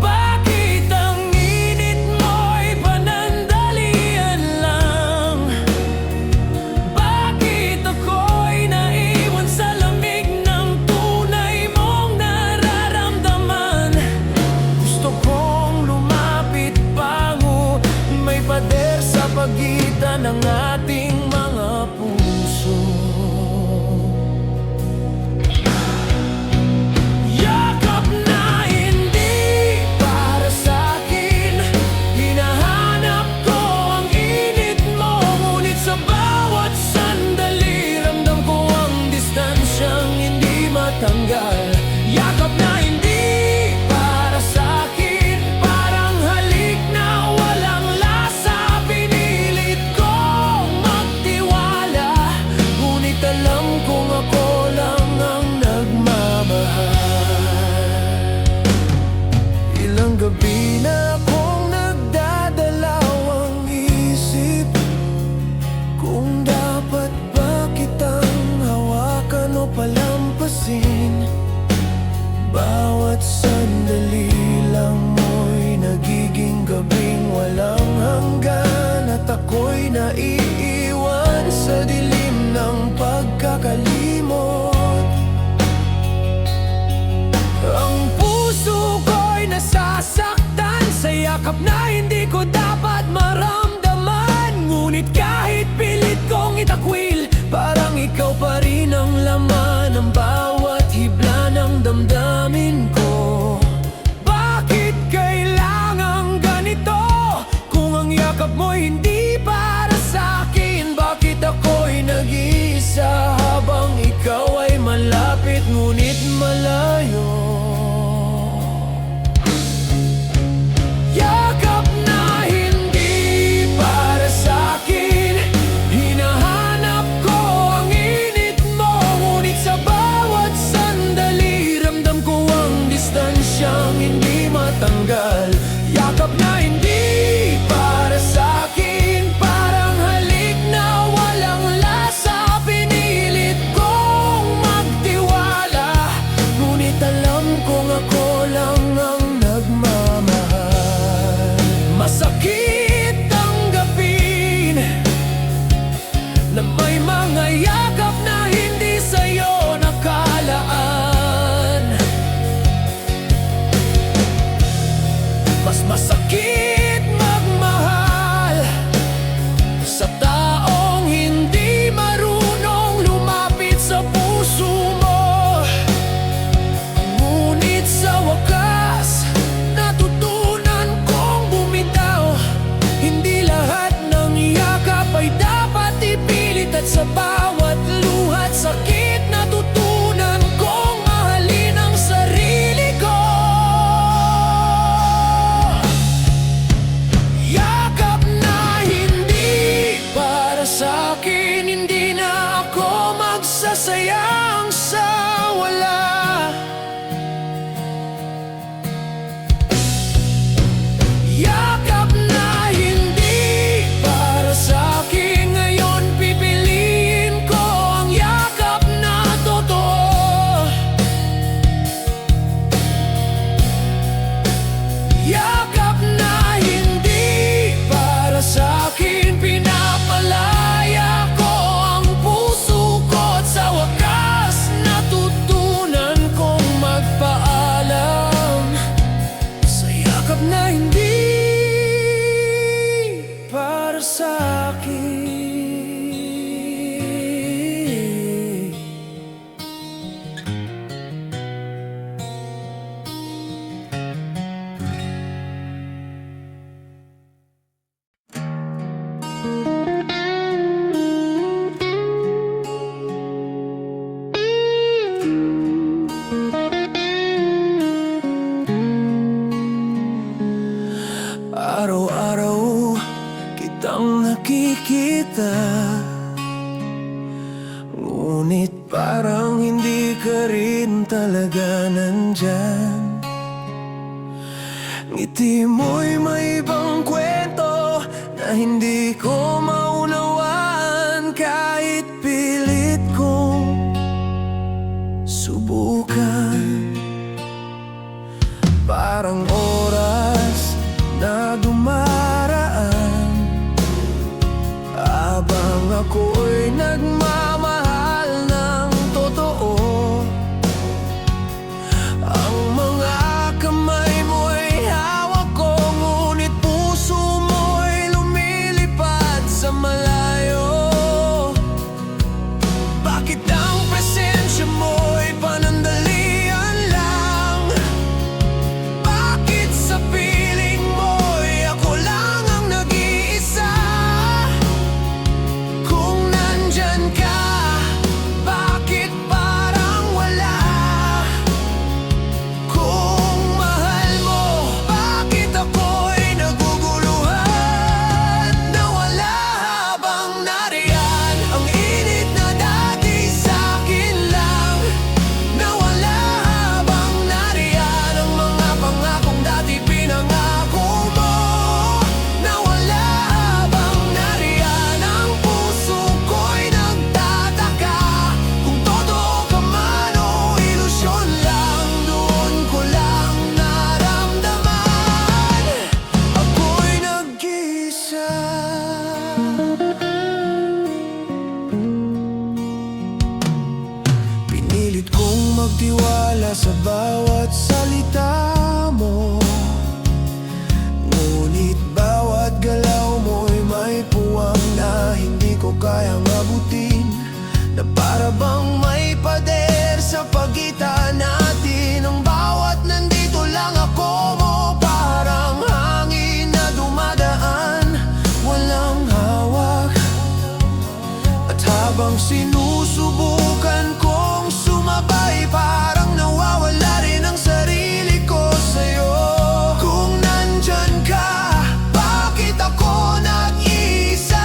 Bakit ang init mo'y panandalian lang? Bakit ako'y naiwan sa lamig ng tunay mong nararamdaman? Gusto kong lumapit pango, may pader sa pagitan ng ating mga puso. Yakap na hindi para sa'kin, hinahanap ko ang init mo, ngunit sa bawat sandali ramdam ko ang distansyang hindi matanggal. Yakap na hindi para sa'kin, parang halik na walang lasa. Pinilit kong magtiwala, ngunit alam kong ako lang ang nagmamahal. Ilang gabi na akong nagdadalawang isip kung dapat ba kitang hawakan o palampasin. Bawat sandali lang mo'y nagiging gabing walang hanggan, at ako'y naiiwan sa dilim ng pagkakalimot. Ang puso ko'y nasasaktan sa yakap na hindi ko dapat maramdaman, ngunit kahit pilit kong itakwil, parang ikaw pa rin ang laman ng bawat hibla ng damdamin ko. Bakit kailangang ganito kung ang yakap mo'y hindi para sa'kin? Bakit ako'y nag-iisa habang ikaw ay malapit ngunit malayo? Yakap na hindi para sa'kin, hinahanap ko ang init mo, ngunit sa bawat sandali ramdam ko ang distansyang hindi matanggal. Yakap na hindi para sa'kin, parang halik na walang lasa. Pinilit kong magtiwala, ngunit alam kong ako lang ang nagmamahal. Masakit tanggapin na may mga yakap na hindi sa'yo nakalaan. Mas masakit magmahal sa taong hindi marunong lumapit sa puso mo. Ngunit sa wakas, natutunan kong bumitaw. Hindi lahat ng yakap ay dapat ipilit, at sa bawat luhat sakit natutunan kong mahalin ang sarili ko. Araw-araw kitang nakikita, ngunit parang hindi ka rin talaga nandyan. Ngiti mo'y may ibang kwento na hindi ko maunawaan, kahit pilit kong subukan. Parang oras na dumaraan habang ako'y nagmamahal ng totoo. Ang mga kamay mo'y hawak ko, ngunit puso mo'y lumilipad sa malayo. Bakit ang presensya mo'y panandalian lang? Bakit sa piling mo'y ako lang ang nag-iisa? Kung nandyan ka, bakit parang wala? Kung mahal mo, bakit ako'y naguguluhan? Nawala habang nariyan ang init na dati sa'kin lang. Nawala habang nariyan ang mga pangakong dati pinangako mo. Nawala habang nariyan ang puso ko'y nagtataka kung totoo ka man o ilusyon lang. Doon ko lang naramdaman ako'y nag-iisa. Pinilit kong magtiwala sa bawat salita mo, ngunit bawat galaw mo'y may puwang na hindi ko kayang abutin. Na para bang may pader sa pagitan natin. Ang bawat nandito lang ako mo, parang hangin na dumadaan, walang hawak. At habang sinusubukan kong sumabay, parang nawawala rin ang sarili ko sa'yo. Kung nandyan ka, bakit ako nag-iisa?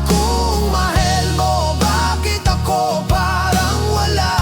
Kung mahal mo, bakit ako parang wala?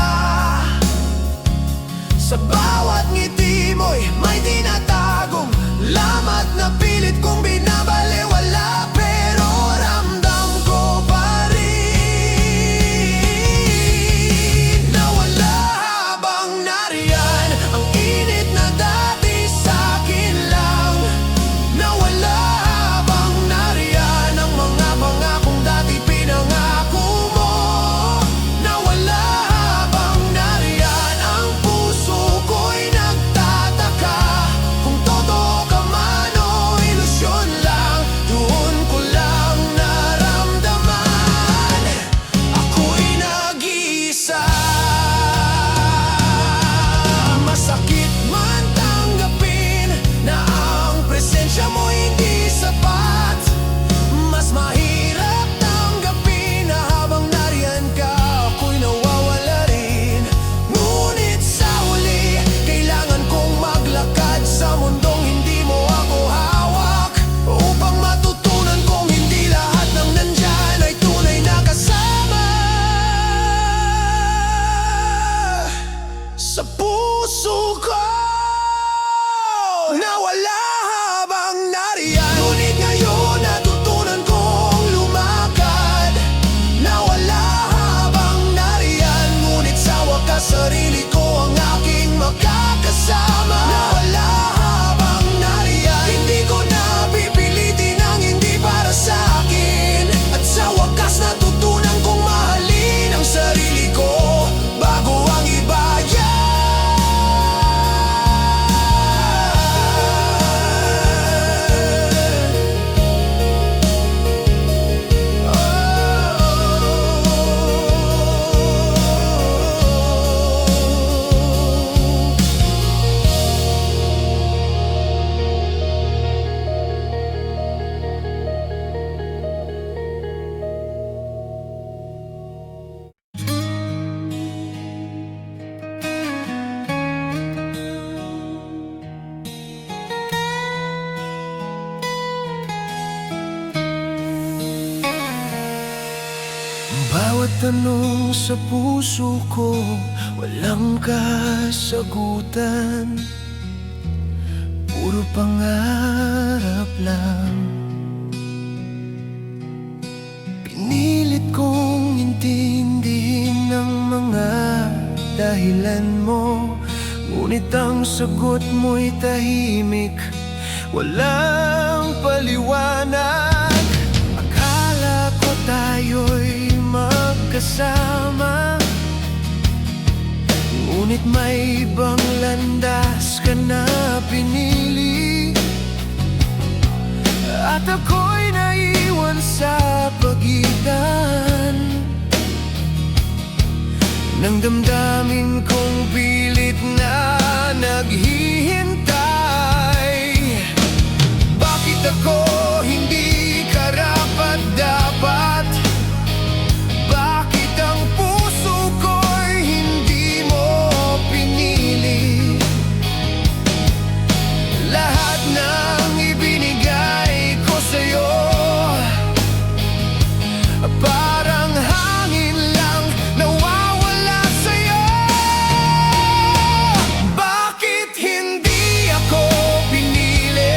tanong sa puso ko, walang kasagutan. Puro pangarap lang. Pinilit kong intindihin ang mga dahilan mo, ngunit ang sagot mo'y tahimik, walang paliwanag. Akala ko tayo'y magkasama, ngunit may ibang landas ka na pinili, at ako'y naiwan sa pagitan ng damdamin kong pilit na naghihintay. Bakit ako hindi karapat-dapat? Bakit ang puso ko'y hindi mo pinili? Lahat ng ibinigay ko sa'yo parang hangin lang nawawala sa'yo. Bakit hindi ako pinili?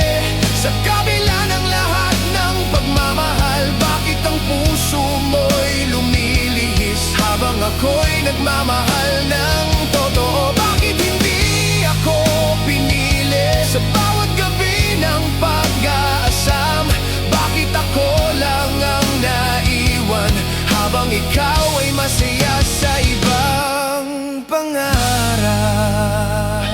Sa kabila ng lahat ng pagmamahal, bakit ang puso mo'y lumilihis habang ako'y nagmamahal ng totoo? Bakit hindi ako pinili? Sa bawat gabi ng pag-aasam, bakit ako lang ang naiwan habang ikaw ay masaya sa ibang pangarap?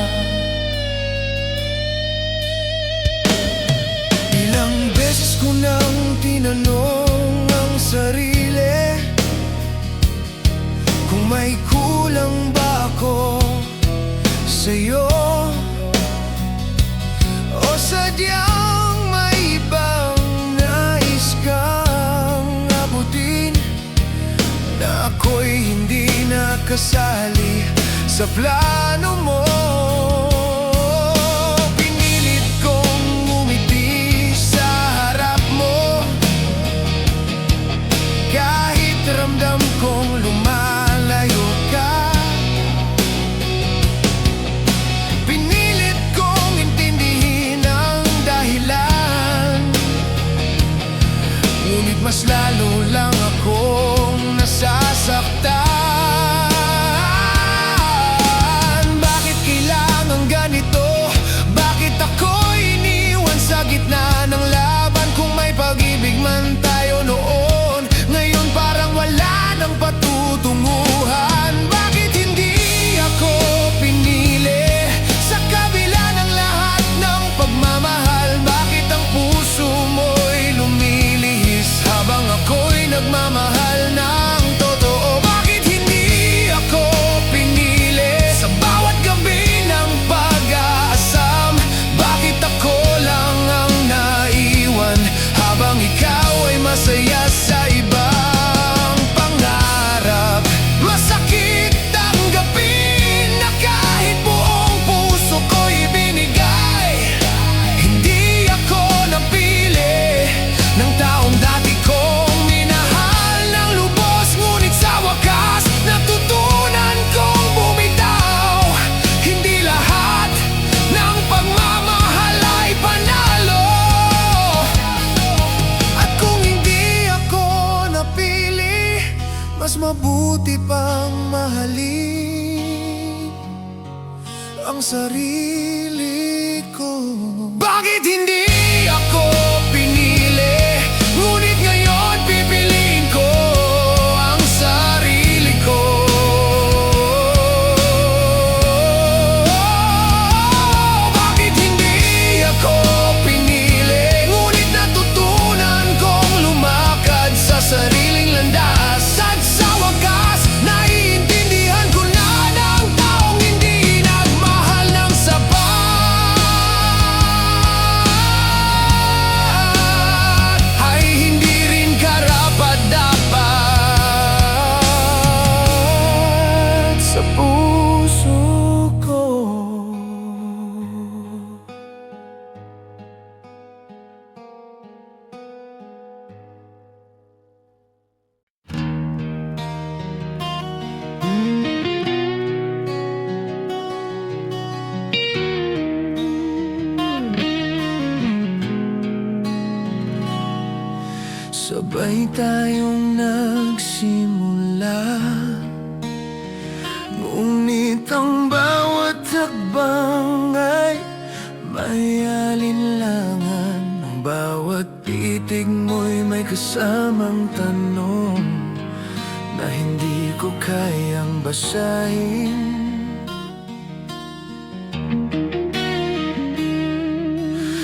Ilang beses ko nang tinanong ang sarili kung may kulang ba ako sa'yo, o sadyang may ibang nais kang abutin, na ako'y hindi nakasali sa plano mo. Pinilit kong ngumiti sa harap mo, kahit ramdam kong lumalayo ka. Pinilit kong intindihin ang dahilan, ngunit mas lalo lang akong nasasaktan. Bakit kailangan ganito? Bakit ako'y iniwan sa gitna ng laban? Kung may pag-ibig man tayo noon, ngayon parang wala nang patutunguhan. Bakit hindi ako pinili? Sa kabila ng lahat ng pagmamahal, bakit ang puso mo'y lumilihis habang ako'y nagmamahal ng totoo? Bakit hindi ako pinili? Sa bawat gabi ng pag-aasam, bakit ako lang ang naiwan habang ikaw ay masaya sa ibang pangarap? Masakit tanggapin na kahit buong puso ko'y binigay, hindi ako napili ng taong dati kong minahal ng lubos. Ngunit sa wakas, natutunan kong bumitaw. Hindi lahat ng pagmamahal ay panalo, at kung hindi ako napili, mas mabuti pang mahalin ang sarili ko. Bakit hindi ako pinili? Ngunit ngayon pipiliin ko ang sarili ko. Bakit hindi ako pinili? Ngunit natutunan kong lumakad sa sariling landas, at sa wakas naiintindihan ko na ng taong hindi nagmahal ng sapat. Sabay tayong nagsimula, ngunit ang bawat hakbang ay may alinlangan. Ang bawat titig mo'y may kasamang tanong na hindi ko kayang basahin.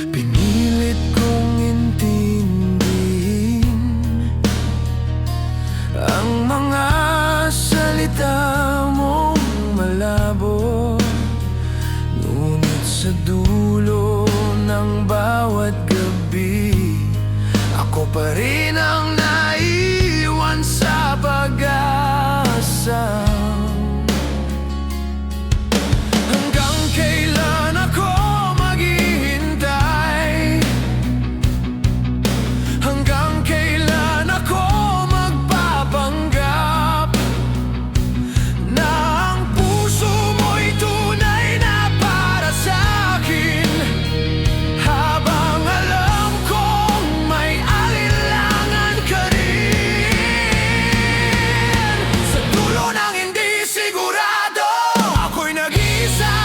Pinilit kong intindihin ang mga salita mong malabo, ngunit sa dulo ng bawat gabi, ako pa rin ang naiwan sa pag-asa. Hanggang kailan ako maghihintay? Hanggang kailan ako magpapanggap na ang puso mo'y tunay na para sa'kin, habang alam kong may alinlangan ka rin? Sa dulo ng hindi sigurado, ako'y nag-iisa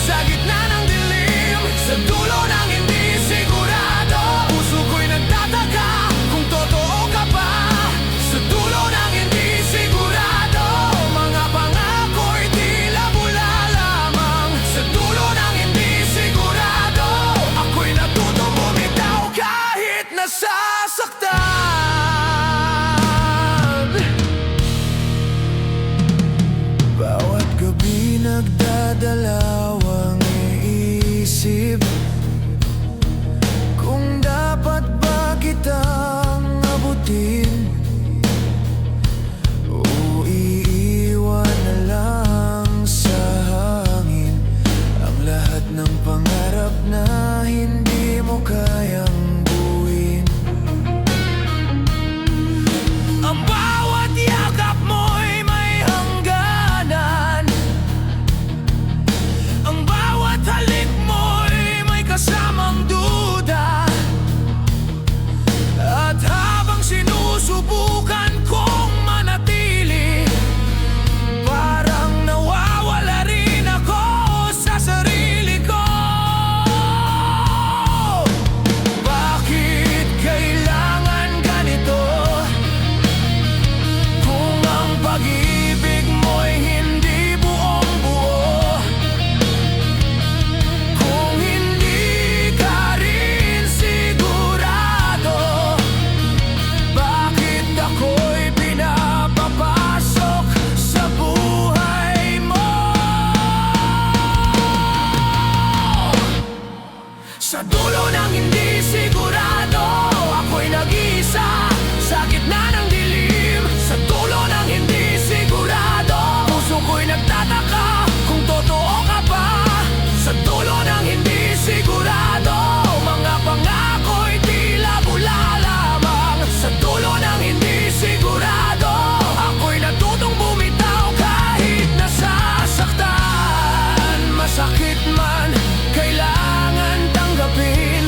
sa gitna ng dilim. Sa dulo ng hindi sigurado, puso ko'y nagtataka kung totoo ka ba. Sa dulo ng hindi sigurado, mga pangako'y tila bula lamang. Sa dulo ng hindi sigurado, ako'y natutong bumitaw kahit nasasaktan. Bawat gabi nagdadalaw ang iisip kung dapat ba kitang abutin o iiwan na lang sa hangin ang lahat ng pangarap na hindi mo kayang buuin. Ang bawat yakap mo'y may hangganan, ang bawat halik mo'y may kasamang duda. At habang sinusubukan kong manatili, parang nawawala rin ako sa sarili ko. Bakit kailangan ganito? Kung ang pag-ibig mo'y hindi buong buo, kung hindi ka rin sigurado, bakit ako'y pinapapasok sa buhay mo? Sa dulo ng hindi sigurado, ako'y nag-iisa sa gitna ng dilim. Sa dulo ng hindi sigurado, puso ko'y nagtataka kung totoo ka ba. Sa dulo ng hindi sigurado, mga pangako'y tila bula lamang. Sa dulo ng hindi sigurado, ako'y natutong bumitaw kahit nasasaktan. Masakit man, kailangan tanggapin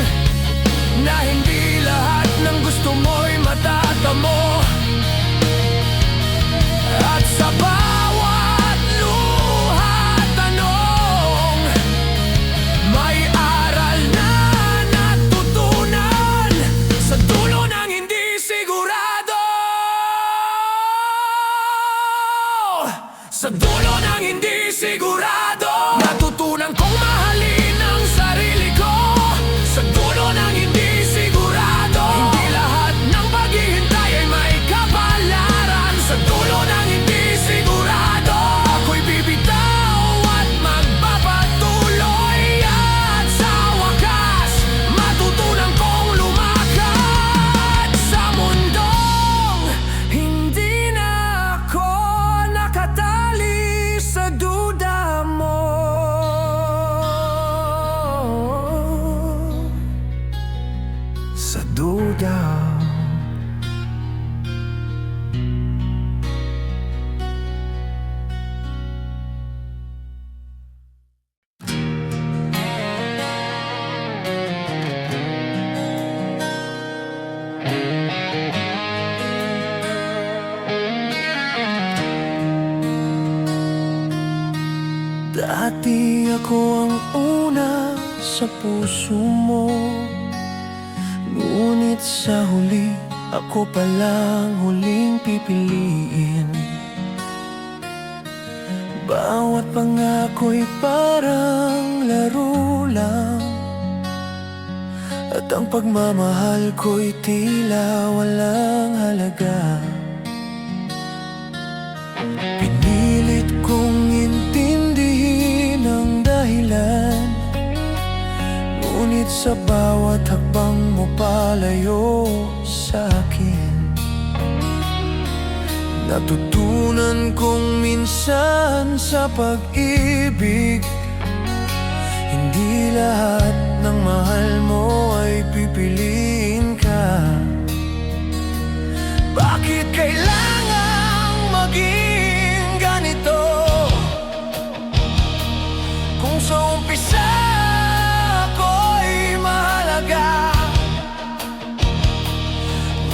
na hindi lahat ng gusto mo'y matatamo. At sa bawat luha at tanong, may aral na natutunan. Sa dulo ng hindi sigurado, sa dulo ng hindi sigurado, natutunan kong mahalin ang sarili ko. Sa dulo ng hindi sigurado, hindi lahat ng paghihintay ay may kapalaran. Sa dulo ng hindi sigurado, ako'y bibitaw at magpapatuloy. At sa wakas, matutunan kong lumakad sa mundong hindi na ako nakatali sa duda mo. Sa duda. ako ang una sa puso mo, ngunit sa huli, ako palang huling pipiliin. Bawat pangako'y parang laro lang, at ang pagmamahal ko'y tila walang halaga. Pinilit kong intindihin ang dahilan, ngunit sa bawat hakbang mo palayo sa akin, natutunan kong minsan sa pag-ibig, hindi lahat ng mahal mo ay pipiliin ka. Bakit kailangang maging ganito, kung sa umpisa ako'y mahalaga,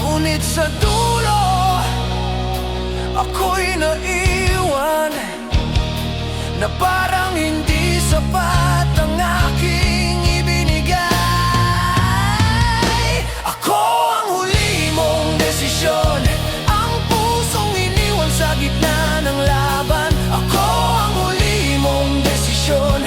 ngunit sa dulo ako'y naiwan, na parang hindi sapat ang aking ibinigay. Ako ang huli mong desisyon, ang pusong iniwan sa gitna ng laban. Ako ang huli mong desisyon,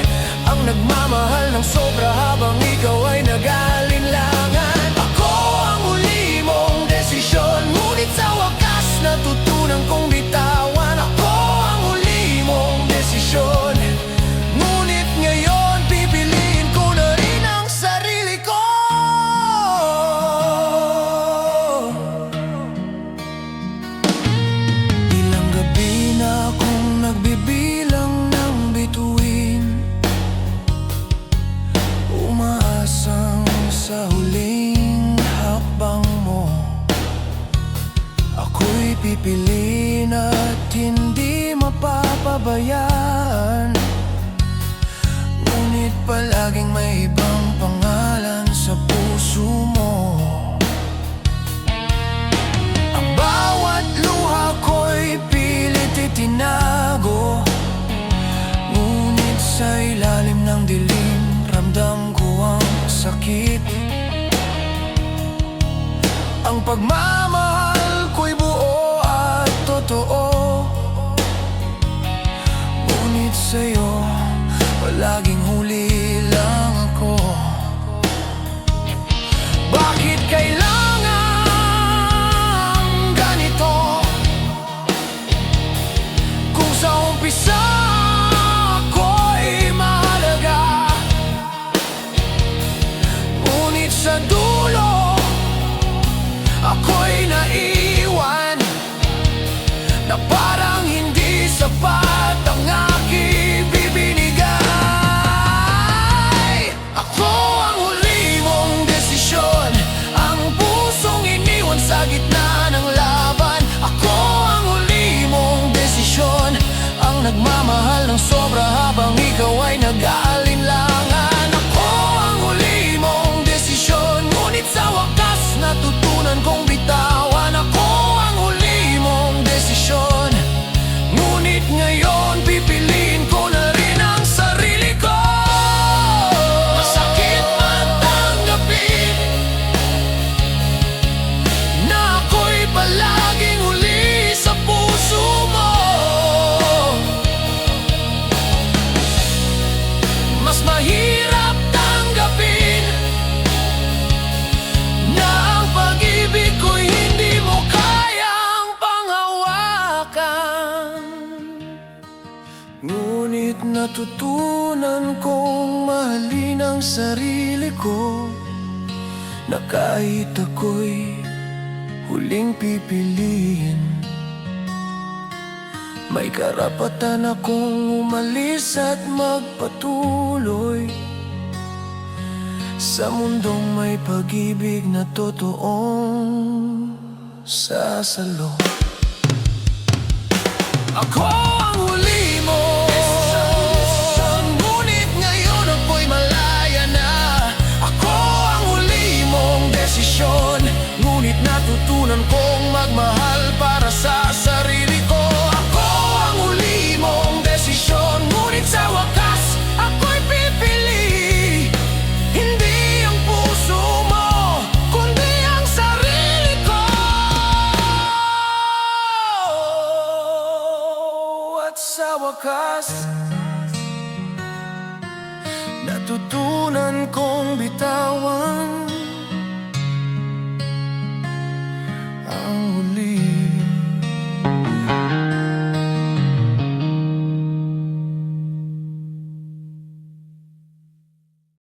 ang nagmamahal ng sobra habang ikaw ay nag-aalinlangan. Ako ang huli mong desisyon, ngunit sa wakas natutunan kong bitawan. Ako ang huli mong desisyon, ngunit ngayon pipiliin ko na rin ang sarili ko. Ilang gabi na akong nagbibilang ng bituin, umaasang sa huling hakbang mo ako'y pipiliin at hindi mapapabayaan. Ngunit palaging may ibang pangalan sa puso mo. Ang bawat luha ko'y pilit itinago, ngunit sa ilalim ng dilim ramdam ko ang sakit. Ang pagmamahal ko'y buo at totoo, ngunit sa'yo palaging huli lang ako. Bakit kailangan ganito, kung sa umpisa ako'y mahalaga, ngunit sa dulo ako'y naiwan, na parang hindi sapat ang aking bibinigay. Ako ang huli mong desisyon, ang pusong iniwan sa gitna ng laban. Ako ang huli mong desisyon, ang nagmamahal ng sobra habang ikaw ay nag-aalinlangan. Ako ang huli mong desisyon, ngunit sa wakas natutunan kong bitawan. Ako ang huli mong desisyon, ngunit ngayon pipiliin ko na rin ang sarili ko. Masakit man tanggapin na ako'y palaging huli sa puso mo. Mas mahirap tanggapin na ang pag-ibig ko'y hindi mo kayang panghawakan. Ngunit natutunan kong mahalin ang sarili ko, na kahit ako'y huling pipiliin, may karapatan akong umalis at magpatuloy sa mundong may pag-ibig na totoong sasalo. Ako ang huli mo, ngunit ngayon ako'y malaya na. Ako ang huli mong desisyon, ngunit natutunan kong magmahal para sa sarili ko. Ako ang huli mong desisyon, ngunit sa wakas ako wakas natutunan kong